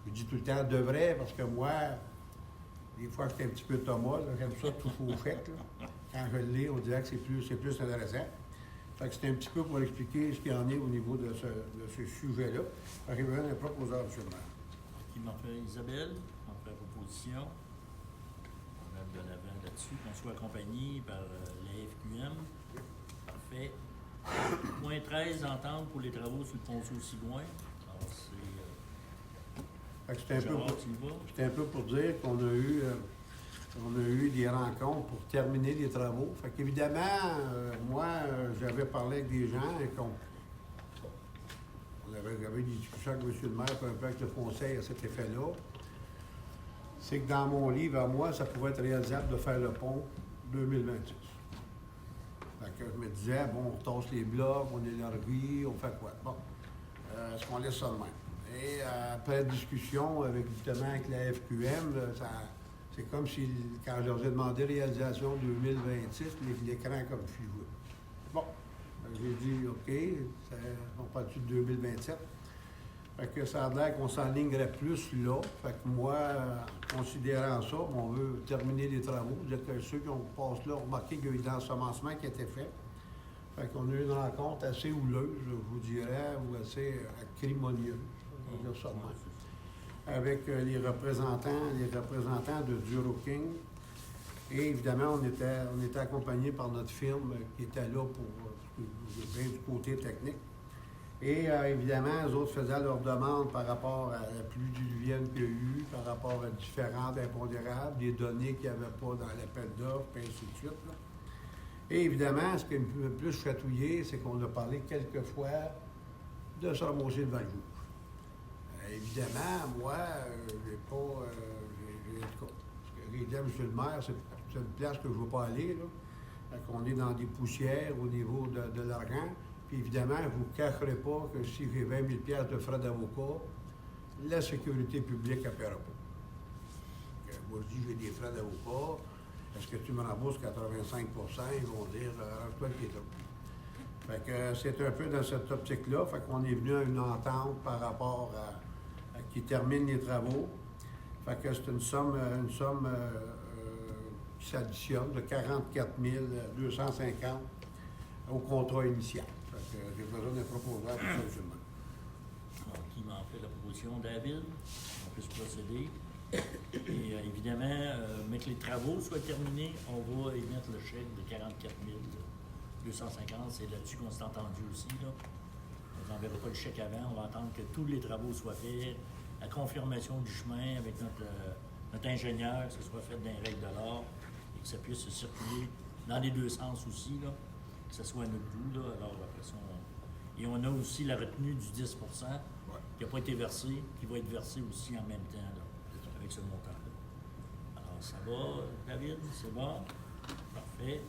Je dis tout le temps devrait parce que moi, des fois, j'étais un petit peu Thomas, là, j'aime ça tout au fait. Là. Quand je le lis, on dirait que c'est plus intéressant. Fait que c'est un petit peu pour expliquer ce qu'il y en est au niveau de ce sujet-là. Fait que je vais un proposeur, M. le maire.
Qui m'en fait Isabelle, en fait proposition. On va de l'avant là-dessus, qu'on soit accompagné par la FQM. Parfait. Point 13, entente pour les travaux sur le ponceau Sigouin. Alors,
Fait que
c'est Gérard, tu y vas?
c'était un peu pour dire qu'on a eu des rencontres pour terminer les travaux. Fait qu'évidemment, moi, j'avais parlé avec des gens et j'avais des discussions avec M. le maire, puis un peu avec le conseil à cet effet-là. C'est que dans mon livre, à moi, ça pouvait être réalisable de faire le pont 2026. Fait que je me disais, bon, on tasse les blocs, on élargit, on fait quoi? Bon, est-ce qu'on laisse ça de même? Et après discussion avec, justement, avec la FQM, là, c'est comme si, quand je leur ai demandé réalisation 2026, l'écran a comme figé. Bon, j'ai dit, OK, on parle-tu de 2027? Fait que ça a l'air qu'on s'enlignerait plus là. Fait que moi, considérant ça, on veut terminer les travaux. Vous êtes ceux qui ont passé là ont remarqué qu'il y a eu de l'ensemencement qui a été fait. Fait qu'on a eu une rencontre assez houleuse, je vous dirais, ou assez acrimonieuse, on va dire ça de même, avec les représentants de Duro King. Et évidemment, on était accompagné par notre firme qui était là pour bien du côté technique. Et évidemment, les autres faisaient leurs demandes par rapport à la pluie diluvienne qu'il y a eu, par rapport à différents impondérables, des données qu'il n'y avait pas dans l'appel d'offres, et ainsi de suite. Là. Et évidemment, ce qui me plus chatouillé, c'est qu'on a parlé quelquefois de se ramasser le Val-Jour. Évidemment, moi, j'ai pas... en tout cas, ce que j'ai dit à M. le maire, c'est une place que je ne veux pas aller, là. On est dans des poussières au niveau de l'argent. Puis évidemment, je ne vous cacherai pas que si j'ai 20 000 de frais d'avocat, la sécurité publique ne paiera pas. Moi, je dis j'ai des frais d'avocat. Est-ce que tu me rembourses 85 Ils vont dire arrange-toi le piéton. Fait que c'est un peu dans cette optique-là. Fait qu'on est venu à une entente par rapport à qui termine les travaux. Fait que c'est une somme qui s'additionne de 44 250 au contrat initial. Fait que j'ai besoin d'un proposeur pour ça, M. le maire.
Alors, qui m'en fait la proposition? David, on peut se procéder. Et évidemment, mais que les travaux soient terminés, on va émettre le chèque de 44 250. C'est là-dessus qu'on s'est entendu aussi. Là. On n'enverra pas le chèque avant. On va attendre que tous les travaux soient faits, la confirmation du chemin avec notre ingénieur, que ce soit fait dans les règles de l'art et que ça puisse circuler dans les deux sens aussi, là, que ce soit à notre goût. Là. Alors, après ça, et on a aussi la retenue du 10 qui n'a pas été versée, qui va être versée aussi en même temps. Là. Avec ce montant-là. Alors, ça va, David? C'est bon? Parfait.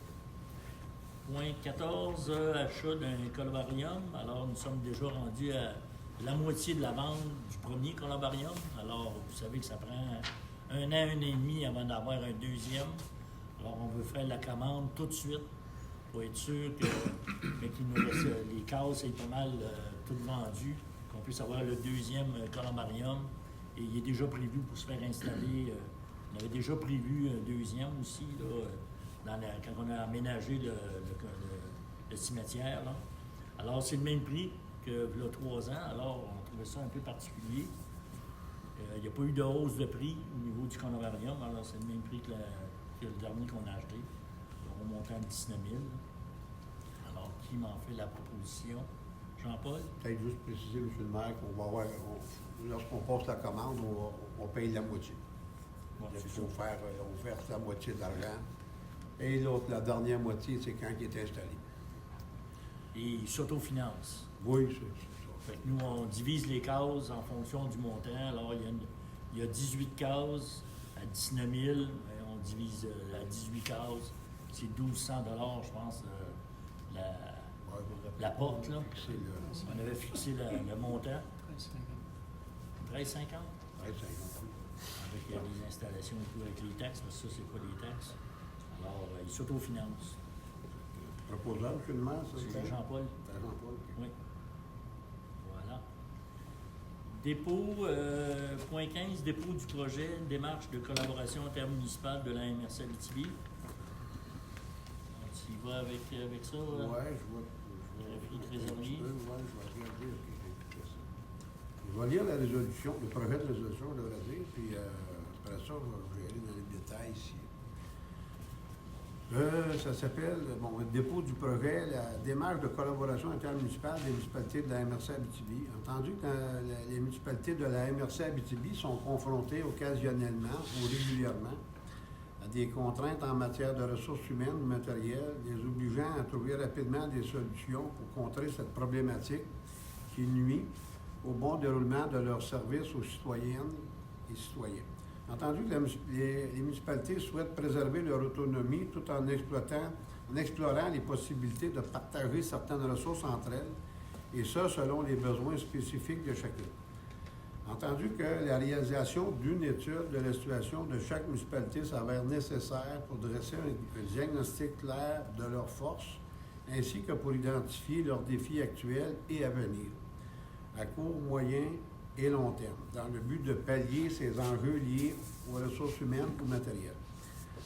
Point 14, achat d'un columbarium. Alors, nous sommes déjà rendus à la moitié de la vente du premier columbarium. Alors, vous savez que ça prend un an et demi avant d'avoir un deuxième. Alors, on veut faire la commande tout de suite pour être sûr qu'il nous reste les cases, c'est pas mal tout vendu, qu'on puisse avoir le deuxième columbarium. Et il est déjà prévu pour se faire installer. On avait déjà prévu un deuxième aussi, là, quand on a aménagé le cimetière. Là. Alors, c'est le même prix que il y a 3 ans. Alors, on trouvait ça un peu particulier. Il n'y a pas eu de hausse de prix au niveau du columbarium. Alors, c'est le même prix que le dernier qu'on a acheté. On va monter à 19 000. Alors, qui m'en fait la proposition? Jean-Paul?
Peut-être juste préciser, M. le maire, qu'on va avoir... Lorsqu'on passe la commande, on paye la moitié.
Bon,
Il faut faire la moitié d'argent. Et l'autre, la dernière moitié, c'est quand il est installé.
Et il s'autofinance.
Oui, c'est ça.
Fait que nous, on divise les cases en fonction du montant. Alors, il y a 18 cases à 19 000. On divise à 18 cases. C'est 1 200 $, je pense, la porte. Là. On avait fixé le montant. 13,50 $. 13,50 $. Avec les installations et tout, avec les taxes, parce que ça, c'est pas des taxes. Alors, il s'autofinance.
Proposable, M. le maire, ça?
C'est Jean-Paul.
C'est Jean-Paul. OK.
Oui. Voilà. Dépôt, point 15, dépôt du projet, démarche de collaboration intermunicipale de la MRC Abitibi. Tu y vas avec ça?
Oui, je vois.
Trésorier.
Oui, je vais regarder. OK, j'ai écouté ça. Je vais lire la résolution, le projet de résolution, je devrais dire, puis après ça, je vais aller dans les détails ici. Ça s'appelle, le dépôt du projet, la démarche de collaboration intermunicipale des municipalités de la MRC Abitibi. Entendu que les municipalités de la MRC Abitibi sont confrontées occasionnellement ou régulièrement à des contraintes en matière de ressources humaines ou matérielles, les obligeant à trouver rapidement des solutions pour contrer cette problématique qui nuit au bon déroulement de leurs services aux citoyennes et citoyens. Entendu que les municipalités souhaitent préserver leur autonomie tout en explorant les possibilités de partager certaines ressources entre elles, et ça selon les besoins spécifiques de chacune. Entendu que la réalisation d'une étude de la situation de chaque municipalité s'avère nécessaire pour dresser un diagnostic clair de leurs forces, ainsi que pour identifier leurs défis actuels et à venir, à court, moyen et long terme, dans le but de pallier ces enjeux liés aux ressources humaines ou matérielles.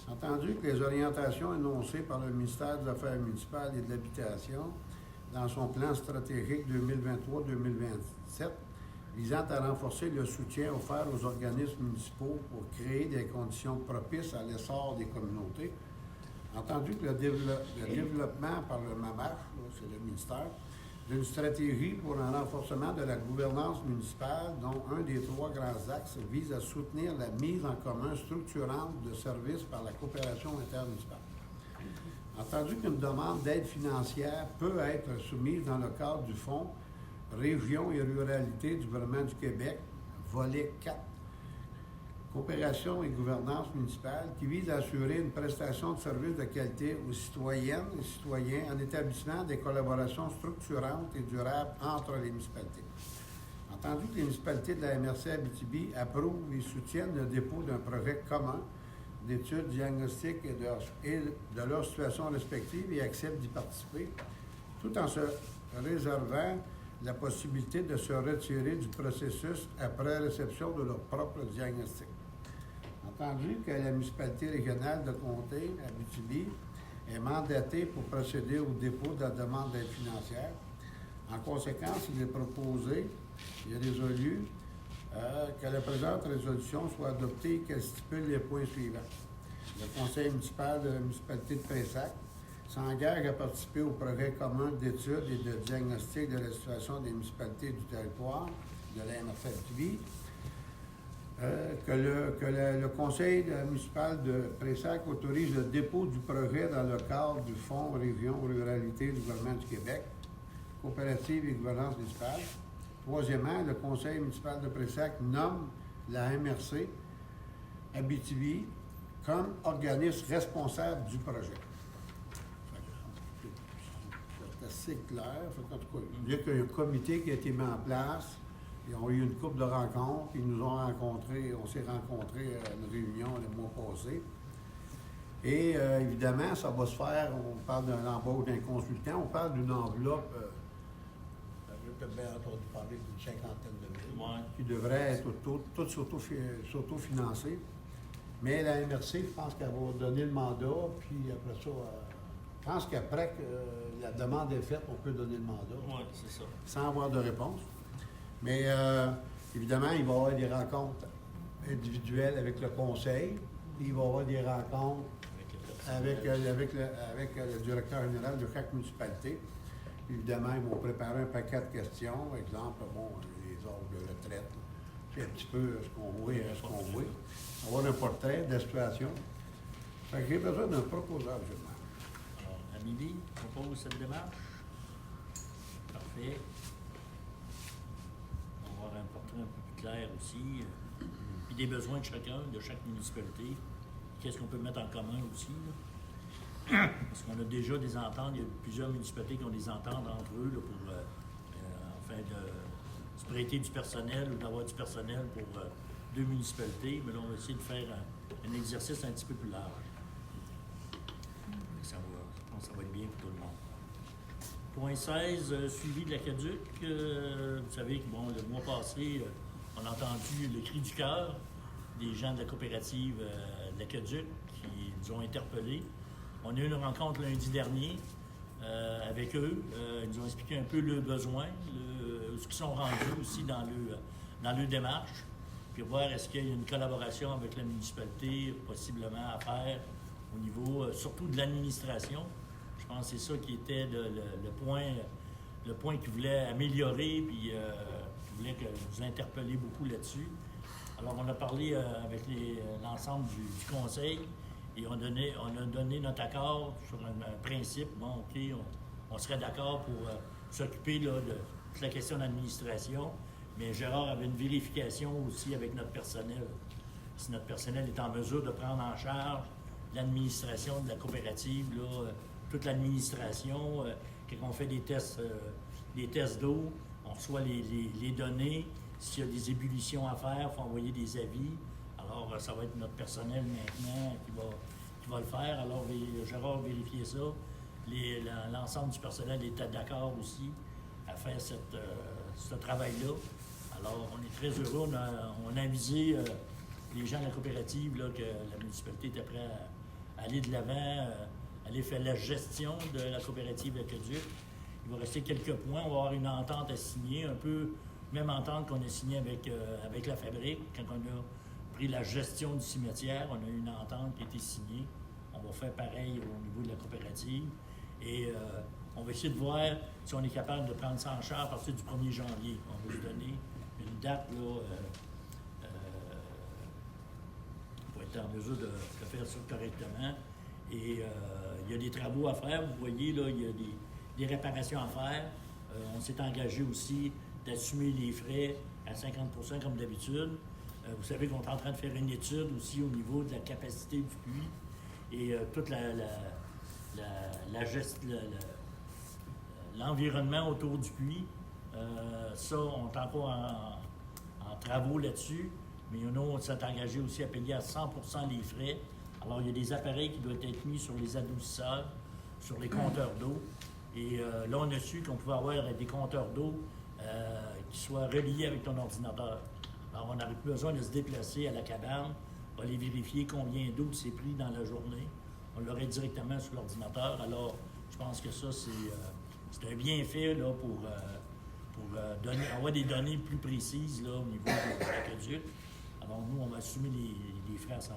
Entendu que les orientations énoncées par le ministère des Affaires municipales et de l'Habitation dans son plan stratégique 2023-2027 visant à renforcer le soutien offert aux organismes municipaux pour créer des conditions propices à l'essor des communautés. Entendu que le développement par le MAMAF, c'est le ministère, d'une stratégie pour un renforcement de la gouvernance municipale, dont un des 3 grands axes vise à soutenir la mise en commun structurante de services par la coopération intermunicipale. Entendu qu'une demande d'aide financière peut être soumise dans le cadre du Fonds Région et Ruralité du gouvernement du Québec, volet 4, Coopération et gouvernance municipale, qui vise à assurer une prestation de services de qualité aux citoyennes et citoyens en établissant des collaborations structurantes et durables entre les municipalités. Entendu que les municipalités de la MRC Abitibi approuvent et soutiennent le dépôt d'un projet commun d'études diagnostiques et de leur situation respective et acceptent d'y participer, tout en se réservant la possibilité de se retirer du processus après réception de leur propre diagnostic. Entendu que la municipalité régionale de Comté, Abitibi, est mandatée pour procéder au dépôt de la demande d'aide financière. En conséquence, il est proposé et résolu que la présente résolution soit adoptée et qu'elle stipule les points suivants. Le conseil municipal de la municipalité de Pessac s'engage à participer au projet commun d'études et de diagnostic de la situation des municipalités du territoire de la MRC Abitibi. Que le conseil municipal de Pessac autorise le dépôt du projet dans le cadre du Fonds Région Ruralité du gouvernement du Québec, coopérative et gouvernance municipale. Troisièmement, le conseil municipal de Pessac nomme la MRC Abitibi comme organisme responsable du projet. C'est assez clair. En tout cas, il y a un comité qui a été mis en place. Ils ont eu une couple de rencontres. Ils nous ont rencontrés. On s'est rencontrés à une réunion le mois passé. Et évidemment, ça va se faire. On parle d'un embauche d'un consultant. On parle d'une enveloppe. J'ai peut-être bien entendu parler d'une 50 000 qui devrait être toute s'auto-financée. Mais la MRC, je pense qu'elle va donner le mandat. Puis après ça, je pense qu'après que la demande est faite, on peut donner le mandat.
Oui, c'est ça.
Sans avoir de réponse. Mais évidemment, il va y avoir des rencontres individuelles avec le conseil, puis il va y avoir des rencontres avec le directeur général de chaque municipalité. Évidemment, ils vont préparer un paquet de questions, exemple, les ordres de retraite, puis un petit peu ce qu'on voit, avoir un portrait de la situation. Fait que j'ai besoin d'un proposeur, je demande.
Alors, Amélie propose cette démarche. Parfait. Un portrait un peu plus clair aussi, puis des besoins de chacun, de chaque municipalité. Qu'est-ce qu'on peut mettre en commun aussi, là? Parce qu'on a déjà des ententes, il y a plusieurs municipalités qui ont des ententes entre eux là, pour enfin de se prêter du personnel ou d'avoir du personnel pour 2 municipalités, mais là, on va essayer de faire un exercice un petit peu plus large. On pense que ça va être bien pour tout le monde. Point 16, suivi de l'aqueduc. Vous savez que le mois passé, on a entendu le cri du cœur des gens de la coopérative de l'aqueduc qui nous ont interpellés. On a eu une rencontre lundi dernier avec eux. Ils nous ont expliqué un peu leurs besoins, ce qu'ils sont rendus aussi dans leur démarche, puis voir est-ce qu'il y a une collaboration avec la municipalité possiblement à faire au niveau surtout de l'administration. Je pense que c'est ça qui était le point qu'ils voulaient améliorer, puis qu'ils voulaient que vous interpelliez beaucoup là-dessus. Alors, on a parlé avec l'ensemble du conseil et on a donné notre accord sur un principe. Bon, OK, on serait d'accord pour s'occuper là, de toute la question d'administration, mais Gérard avait une vérification aussi avec notre personnel. Si notre personnel est en mesure de prendre en charge l'administration de la coopérative, là, toute l'administration, quand on fait des tests d'eau, on reçoit les données. S'il y a des ébullitions à faire, il faut envoyer des avis. Alors, ça va être notre personnel maintenant qui va le faire. Alors, Gérard a vérifié ça. L'ensemble du personnel était d'accord aussi à faire ce travail-là. Alors, on est très heureux. On a avisé les gens de la coopérative là, que la municipalité était prête à aller de l'avant, aller faire la gestion de la coopérative Aqueduc. Il va rester quelques points. On va avoir une entente à signer, un peu même entente qu'on a signée avec la fabrique. Quand on a pris la gestion du cimetière, on a eu une entente qui a été signée. On va faire pareil au niveau de la coopérative. Et on va essayer de voir si on est capable de prendre ça en charge à partir du 1er janvier. On va se donner une date là, pour être en mesure de faire ça correctement. Et il y a des travaux à faire. Vous voyez, là, il y a des réparations à faire. On s'est engagé aussi d'assumer les frais à 50% comme d'habitude. Vous savez qu'on est en train de faire une étude aussi au niveau de la capacité du puits et toute l'environnement autour du puits. Ça, on est encore en travaux là-dessus, mais nous, on s'est engagé aussi à payer à 100% les frais. Alors, il y a des appareils qui doivent être mis sur les adoucisseurs, sur les compteurs d'eau. Et là, on a su qu'on pouvait avoir des compteurs d'eau qui soient reliés avec ton ordinateur. Alors, on n'avait plus besoin de se déplacer à la cabane, aller vérifier combien d'eau s'est pris dans la journée. On l'aurait directement sur l'ordinateur. Alors, je pense que ça, c'est un bienfait là, pour avoir des données plus précises là, au niveau de l'aqueduc. Alors, nous, on va assumer les frais à 100%.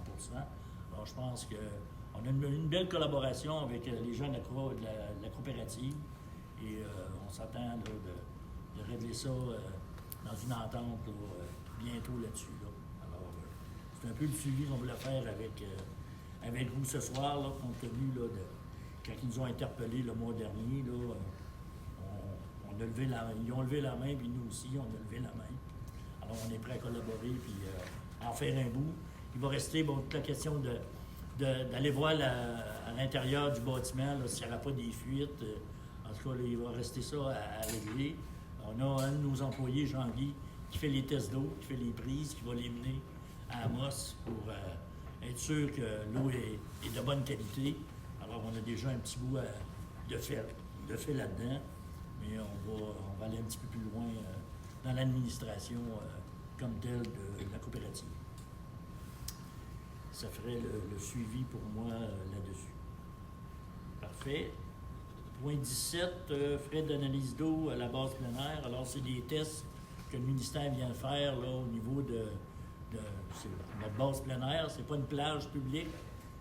Alors, je pense qu'on a une belle collaboration avec les gens de la coopérative et on s'attend là, de régler ça dans une entente là, bientôt là-dessus. Là. Alors, c'est un peu le suivi qu'on voulait faire avec vous ce soir, là, compte tenu là, quand ils nous ont interpellés le mois dernier. Là, ils ont levé la main, puis nous aussi, on a levé la main. Alors, on est prêt à collaborer, puis en faire un bout. Il va rester toute la question d'aller voir à l'intérieur du bâtiment s'il n'y aura pas des fuites. En tout cas, là, il va rester ça à régler. On a un de nos employés, Jean-Guy, qui fait les tests d'eau, qui fait les prises, qui va les mener à Amos pour être sûr que l'eau est de bonne qualité. Alors, on a déjà un petit bout de fait là-dedans, mais on va aller un petit peu plus loin dans l'administration comme telle de la coopérative. Ça ferait le suivi pour moi là-dessus. Parfait. Point 17, frais d'analyse d'eau à la base plein air. Alors, c'est des tests que le ministère vient de faire là, au niveau de notre base plein air. C'est pas une plage publique,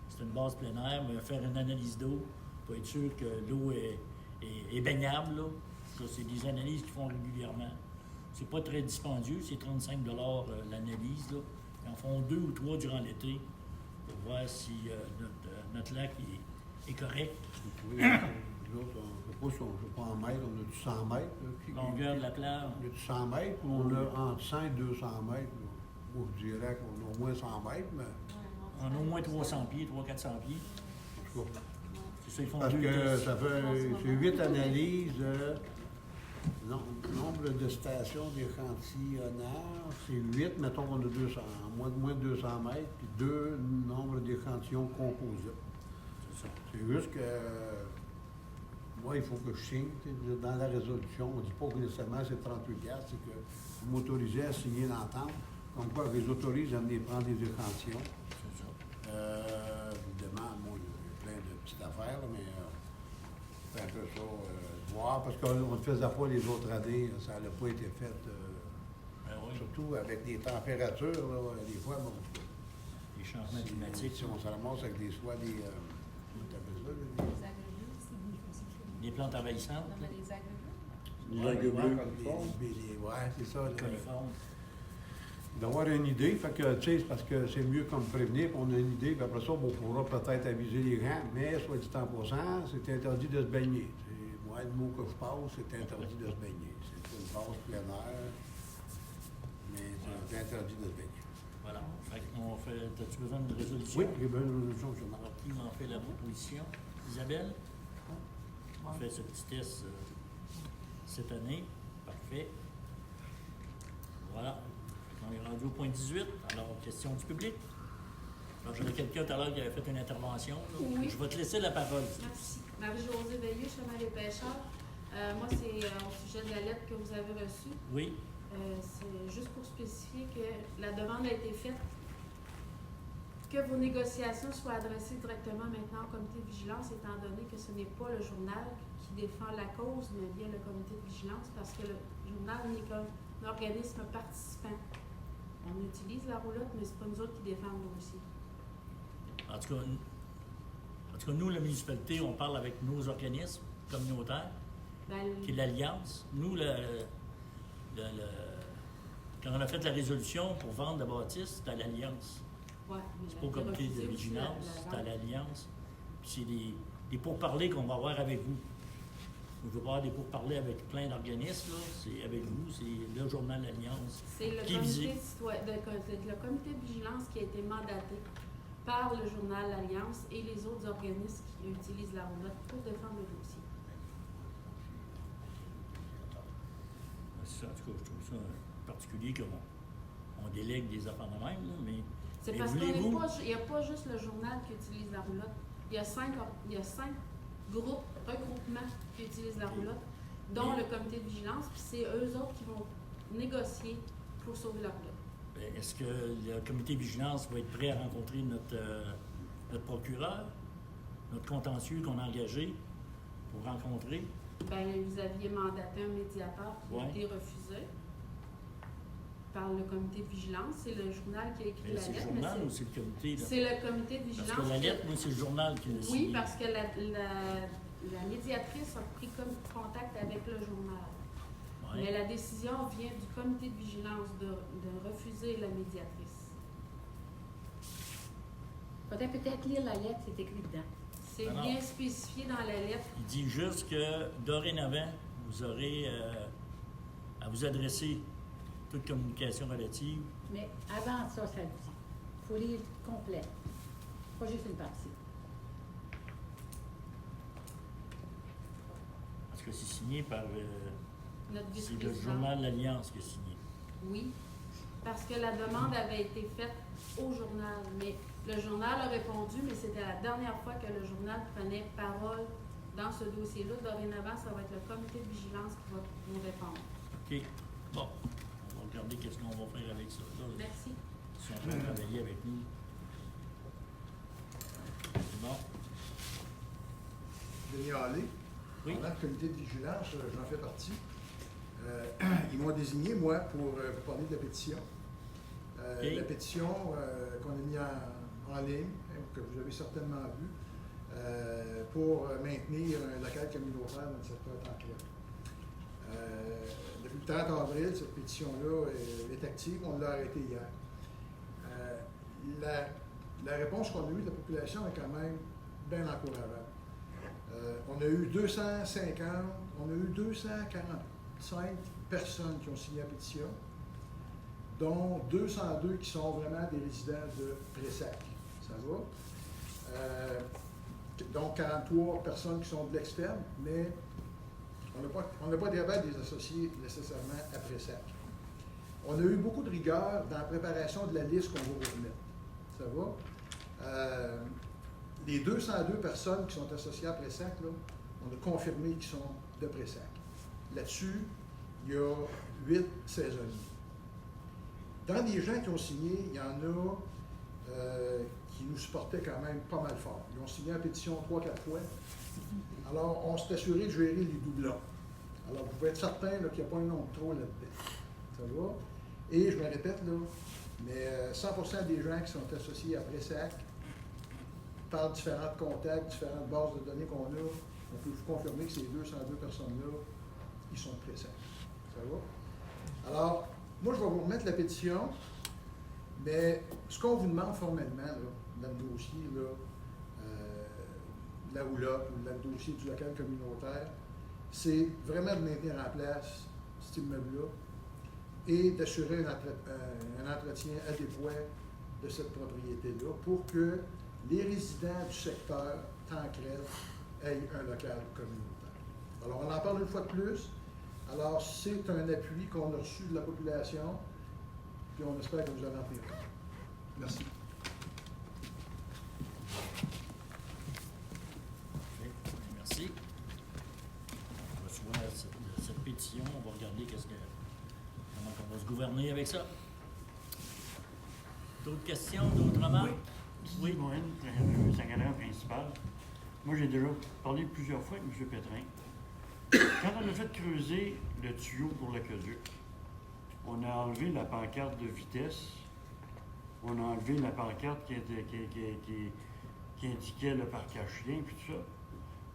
c'est une base plein air, mais faire une analyse d'eau pour être sûr que l'eau est baignable. Là. Ça, c'est des analyses qu'ils font régulièrement. C'est pas très dispendieux, c'est 35 $ l'analyse. Là. Ils en font 2 ou 3 durant l'été pour voir si notre lac est correct.
L'autre, je ne sais pas en mètres, on a du 100 mètres. Là,
longueur de la plage.
On a du 100 mètres, ou on a entre 100 et 200 mètres. Là. Moi, je dirais qu'on a au moins 100 mètres, mais...
On a au moins 300 pieds, 300-400 pieds.
En tout cas,
C'est ça, ils font
parce
2
que
tests.
ça fait 8 analyses, nombre de stations d'échantillonnage, c'est 8, mettons qu'on a 200, moins de 200 mètres, puis 2 nombres d'échantillons composites.
C'est ça.
C'est juste que moi, il faut que je signe. Dans la résolution, on ne dit pas que nécessairement c'est 38 piastres, c'est que vous m'autorisez à signer l'entente, comme quoi je les autorise à venir prendre des échantillons.
C'est ça.
Évidemment, moi, il y a plein de petites affaires, là, mais c'est un peu ça. Voir, parce qu'on ne faisait pas les autres années, ça n'a pas été fait.
Ben oui,
Surtout avec des températures, là, des fois, bon,
les changements climatiques.
si on se ramasse avec des soies, des. Comment t'appelles ça, là,
Les agrumes, c'est bien aussi.
Les plantes envahissantes,
Non,
là,
mais les agrumes.
Les algues bleues.
ouais, c'est ça. Là.
coliformes.
D'avoir une idée, fait que, tu sais, c'est parce que c'est mieux comme prévenir, puis on a une idée, puis après ça, bon, on pourra peut-être aviser les gens, mais, soit dit en passant, c'est interdit de se baigner. C'est, moi, le mot que je passe, c'est interdit de se baigner. C'est une base plein air, mais c'est interdit de se baigner.
Voilà. Fait qu'on fait. As-tu besoin d'une résolution?
Oui, j'ai besoin d'une résolution, je
Alors, qui m'en fait la proposition? Isabelle? On fait ce petit test cette année. Parfait. Voilà. On est rendu au point 18. Alors, question du public. Alors, j'avais quelqu'un tout à l'heure qui avait fait une intervention. Là.
Oui.
Je vais te laisser la parole.
Merci. Marie-Josée Veilleux, chemin des pêcheurs. Moi, c'est au sujet de la lettre que vous avez reçue.
Oui.
C'est juste pour spécifier que la demande a été faite, que vos négociations soient adressées directement maintenant au comité de vigilance, étant donné que ce n'est pas le journal qui défend la cause, mais bien le comité de vigilance, parce que le journal n'est qu'un organisme participant. On utilise la roulotte, mais ce n'est pas nous autres qui défendons le dossier.
En tout cas, nous, la municipalité, on parle avec nos organismes communautaires, qui est l'Alliance. Nous, quand on a fait la résolution pour vendre la bâtisse, c'était à l'Alliance.
Ouais, mais
C'est pas au comité de vigilance, c'est à l'Alliance. Puis c'est des pourparlers qu'on va avoir avec vous. Je veux avoir des pourparlers avec plein d'organismes, là. C'est avec vous, c'est le journal Alliance.
C'est le
Qui est visé.
le comité de vigilance qui a été mandaté par le journal L'Alliance et les autres organismes qui utilisent la roulotte pour défendre le dossier.
C'est ça, en tout cas, je trouve ça particulier qu'on délègue des affaires de même, là, mais
C'est
mais
parce qu'il
voulez-vous-
n'y a pas juste le journal qui utilise la roulotte. Il y a cinq groupes, regroupements qui utilisent la roulotte, dont le comité de vigilance, puis c'est eux autres qui vont négocier pour sauver la roulotte.
ben, est-ce que le comité de vigilance va être prêt à rencontrer notre procureur, notre contentieux qu'on a engagé pour rencontrer?
Ben, vous aviez mandaté un médiateur qui a
Ouais.
été refusé par le comité de vigilance. C'est le journal qui a écrit
Mais
la
c'est le
lettre.
journal
mais
ou c'est le comité? Là?
c'est le comité de vigilance.
Parce que la
qui-
lettre, moi, c'est le journal qui l'a
Oui,
signé.
parce que la médiatrice a pris comme contact avec le journal.
Ouais.
Mais la décision vient du comité de vigilance de refuser la médiatrice.
Faudrait peut-être lire la lettre, c'est écrit dedans.
C'est
Alors.
bien spécifié dans la lettre.
Il dit juste que dorénavant, vous aurez à vous adresser toute communication relative.
Mais avant ça, ça le dit. Il faut lire complet. Pas juste une partie.
Parce que c'est signé par
Notre
c'est le
vice-président.
journal L'Alliance qui a signé.
Oui, parce que la demande avait été faite au journal. Mais le journal a répondu, mais c'était la dernière fois que le journal prenait parole dans ce dossier-là. Dorénavant, ça va être le comité de vigilance qui va nous répondre.
OK. Bon. On va regarder qu'est-ce qu'on va faire avec ça. Là,
Merci.
ils sont en train de travailler avec nous. C'est bon.
Denis Hallé,
Oui.
pendant le comité de vigilance, j'en fais partie. Ils m'ont désigné, moi, pour vous parler de la pétition.
Ok.
La pétition qu'on a mis en ligne, que vous avez certainement vue, pour maintenir un local communautaire dans le secteur Tancred. Depuis le 30 avril, cette pétition-là est active. On l'a arrêtée hier. La réponse qu'on a eue de la population est quand même bien encourageante. On a eu 245 personnes qui ont signé la pétition, dont 202 qui sont vraiment des résidents de Pressac. Ça va? Donc 43 personnes qui sont de l'externe, mais on n'a pas été capable de les associer nécessairement à Pressac. On a eu beaucoup de rigueur dans la préparation de la liste qu'on va vous remettre. Ça va? Les 202 personnes qui sont associées à Pressac, là, on a confirmé qu'ils sont de Pressac. Là-dessus, il y a 8 saisonniers. Dans les gens qui ont signé, il y en a qui nous supportaient quand même pas mal fort. Ils ont signé la pétition 3-4 fois. Alors, on s'est assuré de gérer les doublons. Alors, vous pouvez être certain là, qu'il n'y a pas un nom de trop là-dedans. Ça va? Et je me répète, là, mais 100% des gens qui sont associés à Pressac, par différents contacts, différentes bases de données qu'on a, on peut vous confirmer que ces 202 personnes-là, ils sont de Pressac. Ça va? Alors, moi, je vais vous remettre la pétition, mais ce qu'on vous demande formellement, là, dans le dossier, là, la HULOC ou dans le dossier du local communautaire, c'est vraiment de maintenir en place cet immeuble-là et d'assurer un entretien adéquat de cette propriété-là pour que les résidents du secteur Tancrède aient un local communautaire. Alors, on en parle une fois de plus. Alors, c'est un appui qu'on a reçu de la population, puis on espère que vous allez en tenir compte. Merci.
Merci. On reçoit cette pétition, on va regarder comment on va se gouverner avec ça. D'autres questions, d'autres remarques?
Oui, Moine, secrétaire principal. Moi, j'ai déjà parlé plusieurs fois avec M. Pétrin. Quand on a fait creuser le tuyau pour l'aqueduc, on a enlevé la pancarte de vitesse, on a enlevé la pancarte qui indiquait le parc à chiens, puis tout ça.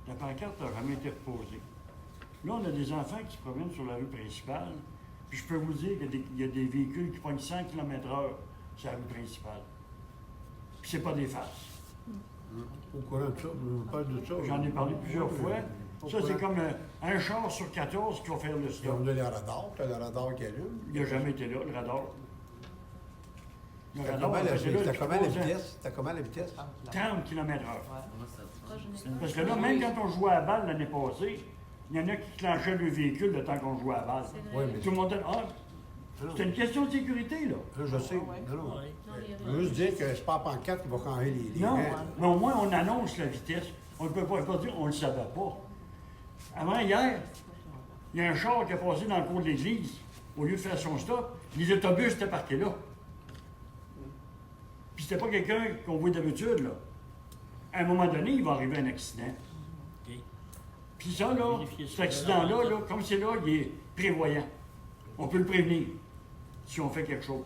La pancarte n'a jamais été reposée. Là, on a des enfants qui se promènent sur la rue principale, puis je peux vous dire qu'il y a des véhicules qui pognent 100 km/h sur la rue principale. Puis c'est pas des faces.
Au courant de ça, on parle de ça.
J'en ai parlé plusieurs fois. Ça, c'est comme un char sur 14 qui va faire le
Et on
stop.
a les radars, tu as le radar qui allume.
Il n'a jamais été là, le radar. Le
T'as
radar,
comment
il était là
t'as
depuis
comment la
3 ans.
vitesse? T'as comment la vitesse?
30 km/h.
Ah, je n'ai pas.
Parce que là, même quand on jouait à la balle l'année passée, il y en a qui clenchaient le véhicule le temps qu'on jouait à la balle.
C'est
Oui,
vrai.
mais
Tout le monde dit, ah, c'est une question de sécurité, là.
là, je sais. Non, non.
Oui.
Non, il y a
Je veux juste dire que c'est pas la pancarte qui va changer les
Non,
règles.
mais au moins, on annonce la vitesse. On ne peut pas dire on ne le savait pas. Avant hier, il y a un char qui est passé dans le cours de l'église. Au lieu de faire son stop, les autobus étaient parqués là. Puis c'était pas quelqu'un qu'on voit d'habitude, là. À un moment donné, il va arriver un accident.
OK.
Puis ça, là,
Vérifier
cet
ça.
accident-là, là, comme c'est là, il est prévoyant. On peut le prévenir si on fait quelque chose.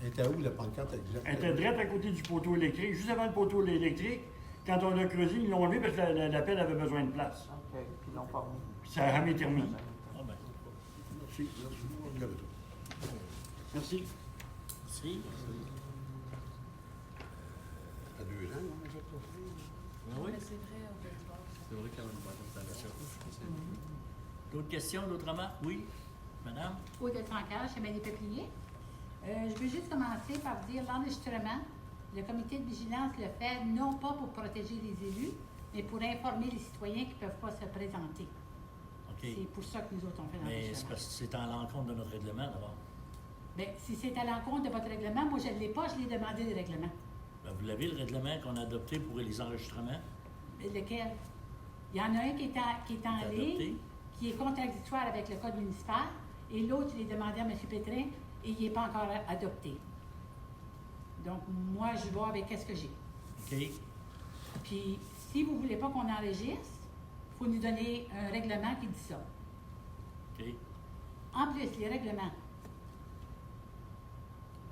Elle était où la pancarte exacte?
Elle était direct à côté du poteau électrique, juste avant le poteau électrique. Quand on a creusé, ils l'ont enlevé parce que la pelle avait besoin de place.
OK, puis ils l'ont pas remis.
Puis ça n'a jamais été remis.
Ah ben,
Merci, merci. Regarde ça.
Merci.
si.
À 2 ans, on a fait ça.
Oui.
Mais c'est vrai, on peut le voir.
C'est vrai qu'il y a une bonne installation.
D'autres questions, d'autres remarques? Oui, madame?
Au de Trancage, chez des Peupliers. Je veux juste commencer par dire l'enregistrement. Le comité de vigilance le fait non pas pour protéger les élus, mais pour informer les citoyens qui ne peuvent pas se présenter.
OK.
C'est pour ça que nous autres on fait
Mais c'est
l'enregistrement.
parce que c'est en l'encontre de notre règlement, d'abord.
Bien, si c'est à l'encontre de votre règlement, moi je ne l'ai pas, je l'ai demandé le règlement.
Ben, vous l'avez, le règlement qu'on a adopté pour les enregistrements?
Lequel? Il y en a un qui est en
Adopté.
ligne, qui est contradictoire avec le code municipal, et l'autre, je l'ai demandé à M. Pétrin, et il n'est pas encore adopté. Donc, moi, je vais avec ce que j'ai.
OK.
Puis, si vous ne voulez pas qu'on enregistre, il faut nous donner un règlement qui dit ça.
OK.
En plus, les règlements,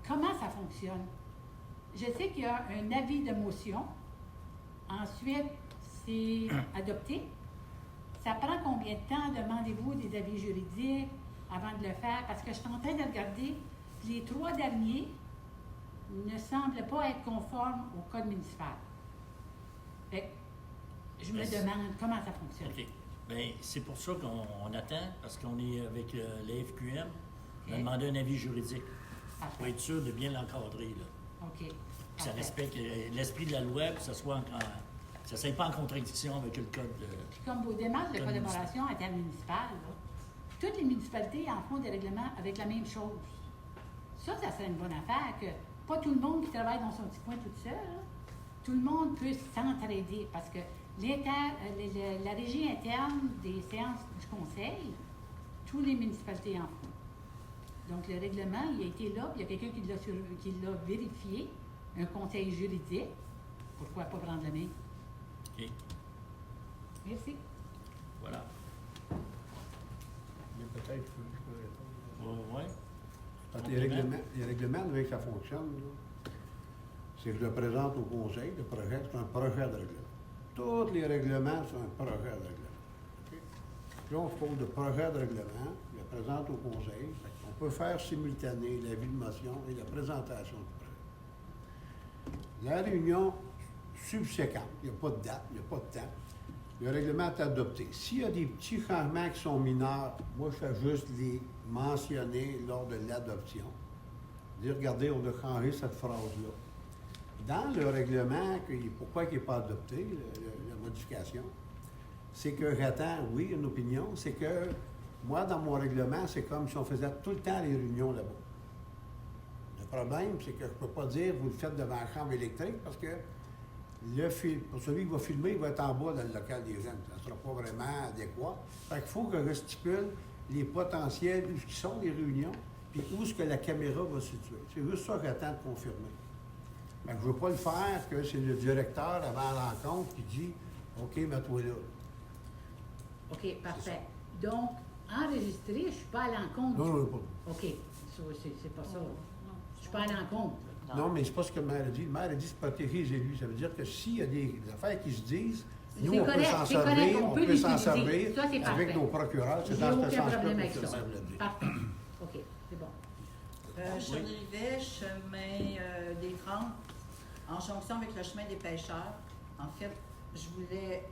comment ça fonctionne? Je sais qu'il y a un avis de motion. Ensuite, c'est adopté. Ça prend combien de temps, demandez-vous, des avis juridiques avant de le faire? Parce que je suis en train de regarder, les 3 derniers ne semblent pas être conformes au code municipal. Fait que je me
Est-ce-
demande comment ça fonctionne.
OK. Bien, c'est pour ça qu'on attend, parce qu'on est avec la FQM. On a
OK.
demandé un avis juridique pour
Parfait.
être sûr de bien l'encadrer, là.
OK.
Que ça
Parfait.
respecte l'esprit de la loi, puis que ça soit ça ne soit pas en contradiction avec le code de...
Puis comme vos démarches de
Code
collaboration intermunicipale, là, toutes les municipalités en font des règlements avec la même chose. Ça serait une bonne affaire, que pas tout le monde qui travaille dans son petit coin tout seul, là, tout le monde peut s'entraider, parce que La régie interne des séances du conseil, toutes les municipalités en font. Donc, le règlement, il a été là, puis il y a quelqu'un qui l'a vérifié, un conseil juridique. Pourquoi pas prendre la main?
OK.
Merci.
Voilà.
Mais peut-être que je peux répondre.
Ouais.
Parce que les règlements, avec ça fonctionne, là, c'est que je le présente au conseil, le projet, c'est un projet de règlement. Tous les règlements sont un projet de règlement. OK? Puis là, on se pose de projet de règlement, je le présente au conseil. On peut faire simultaner l'avis de motion et la présentation du projet. La réunion subséquente, il n'y a pas de date, il n'y a pas de temps. Le règlement est adopté. S'il y a des petits changements qui sont mineurs, moi, je fais juste les mentionner lors de l'adoption. Dire, regardez, on a changé cette phrase-là. Dans le règlement, pourquoi il n'est pas adopté, la modification, c'est que j'attends, oui, une opinion, c'est que moi, dans mon règlement, c'est comme si on faisait tout le temps les réunions là-bas. Le problème, c'est que je ne peux pas dire, vous le faites devant la chambre électrique, parce que pour celui qui va filmer, il va être en bas dans le local des jeunes. Ça ne sera pas vraiment adéquat. Fait qu'il faut que je stipule les potentiels, où qui sont les réunions, puis où est-ce que la caméra va se situer. C'est juste ça que j'attends de confirmer. Fait que je ne veux pas le faire que c'est le directeur avant la rencontre qui dit « OK, mets-toi là ».
OK, parfait. Donc, enregistré, je ne suis pas à l'encontre.
Non, pas.
OK, c'est pas ça. Je ne suis pas à l'encontre.
Non, mais c'est pas ce que le maire a dit. Le maire a dit se protéger les élus. Ça veut dire que s'il y a des affaires qui se disent, nous, on peut s'en servir, on peut s'en servir avec nos procureurs. C'est dans ce sens-là que le maire l'a dit.
Parfait. OK, c'est bon.
Shirley Rivet, chemin des 30, en jonction avec le chemin des pêcheurs. En fait, je voulais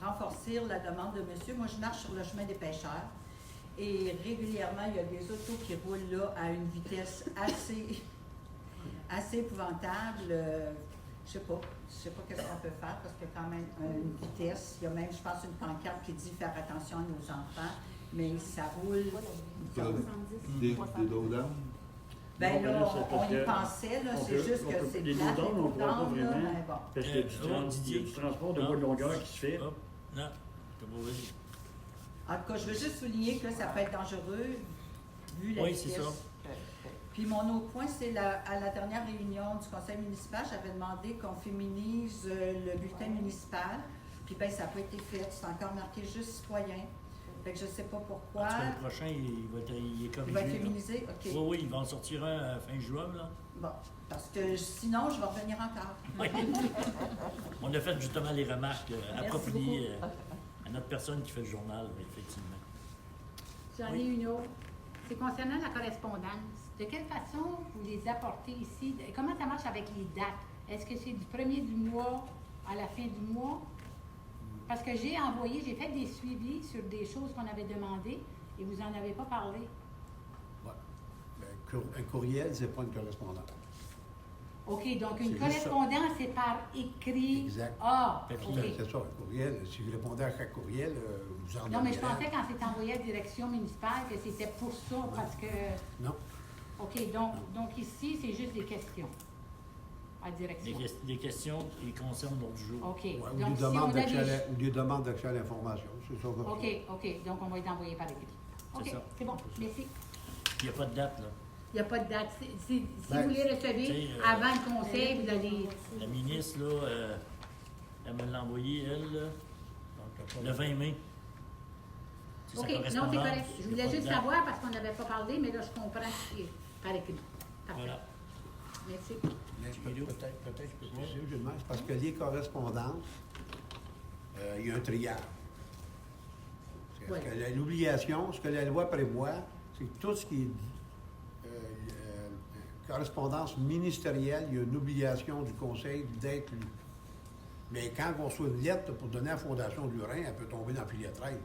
renforcer la demande de monsieur. Moi, je marche sur le chemin des pêcheurs et régulièrement, il y a des autos qui roulent là à une vitesse assez épouvantable. Je sais pas qu'est-ce qu'on peut faire parce qu'il y a quand même une vitesse. Il y a même, je pense, une pancarte qui dit faire attention à nos enfants, mais ça roule.
Des dodans?
Ben
Non,
là,
là, c'est parce
on y
que
pensait, là, c'est juste que c'est
les
plate,
dodans, on ne pourra pas
dodans, là,
vraiment,
mais bon.
parce qu'il y a du transport de bois de longueur qui se fait.
Hop. Non, c'est pas vas-y.
En tout cas, je veux juste souligner que ça peut être dangereux, vu la
Oui,
vitesse.
c'est ça.
Puis mon autre point, c'est à la dernière réunion du conseil municipal, j'avais demandé qu'on féminise le bulletin municipal. Puis ben ça n'a pas été fait, c'est encore marqué juste citoyen. Fait que je ne sais pas pourquoi.
En tout cas, le prochain, il est corrigé.
Il va être
là.
féminisé? OK.
Oui, oui, il va en sortir un à fin juin, là.
Bon, parce que sinon, je vais revenir encore.
Oui. On a fait justement les remarques
Merci
appropriées à notre personne qui fait le journal, effectivement.
J'en ai
Oui.
une autre. C'est concernant la correspondance. De quelle façon vous les apportez ici? Comment ça marche avec les dates? Est-ce que c'est du premier du mois à la fin du mois? Parce que j'ai fait des suivis sur des choses qu'on avait demandées et vous n'en avez pas parlé.
Ouais. Ben, un courriel, c'est pas une correspondance.
OK, donc
C'est
une
juste
correspondance, c'est par écrit.
Exact.
Ah,
Papier.
OK.
C'est ça, un courriel. Si vous répondez à chaque courriel, vous en
Non, mais je
donnez un.
pensais quand c'est envoyé à la direction municipale que c'était pour ça, parce que...
Non.
OK, donc ici, c'est juste des questions à la direction.
Des questions qui concernent l'ordre du jour.
OK.
Ouais, ou
Donc,
des
si on
demandes
a
d'accès ou des demandes d'accès à l'information. C'est ça. comme ça.
OK. Donc, on va les envoyer par écrit. OK,
ça.
c'est bon. Merci.
Il n'y a pas de date, là.
Il n'y a pas de date. Si
Ben,
vous les recevez
tu sais,
avant le conseil, vous allez...
La ministre, là, elle me l'a envoyé, elle, là, le 20 mai. C'est sa
OK, non, c'est
correspondance.
correct. Je
Il y a
voulais
pas de
juste
date.
savoir parce qu'on n'avait pas parlé, mais là, je comprends que c'est par écrit. Parfait.
Voilà.
Merci.
Mais
Milo.
peut-être, je peux préciser, je demande, c'est parce que les correspondances, il y a un triage.
Ouais.
L'obligation, ce que la loi prévoit, c'est que tout ce qui est correspondance ministérielle, il y a une obligation du conseil d'être lu. Mais quand on reçoit une lettre pour donner à la Fondation du Rhin, elle peut tomber dans le filet 13.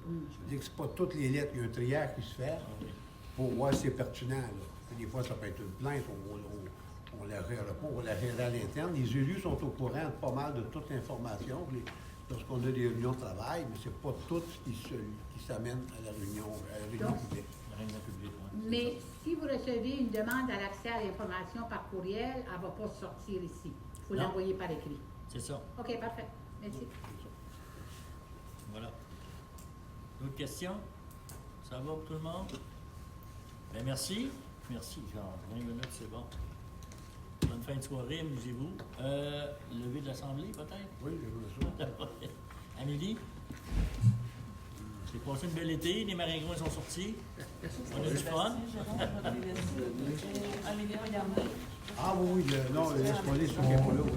Je veux dire que ce pas toutes les lettres, il y a un triage qui se fait pour voir si c'est pertinent. Là. Des fois, ça peut être une plainte, on la gère pas, on la gère à l'interne. Les élus sont au courant de pas mal de toute l'information lorsqu'on a des réunions de travail, mais c'est pas tout ce qui s'amène à la réunion publique.
La réunion publique, ouais.
Mais si vous recevez une demande à l'accès à l'information par courriel, elle ne va pas sortir ici. Il faut
Non.
l'envoyer par écrit.
C'est ça.
OK, parfait. Merci.
Voilà. D'autres questions? Ça va pour tout le monde? Ben merci. Merci, genre 20 minutes, c'est bon. Bonne fin de soirée, amusez-vous. Levé de l'Assemblée, peut-être?
Oui, j'aimerais ça.
Amélie? J'ai passé une belle été, les maringouins sont sortis. On a du fun.
Ah oui, non, laisse pas aller ceux qui n'est pas là, oui.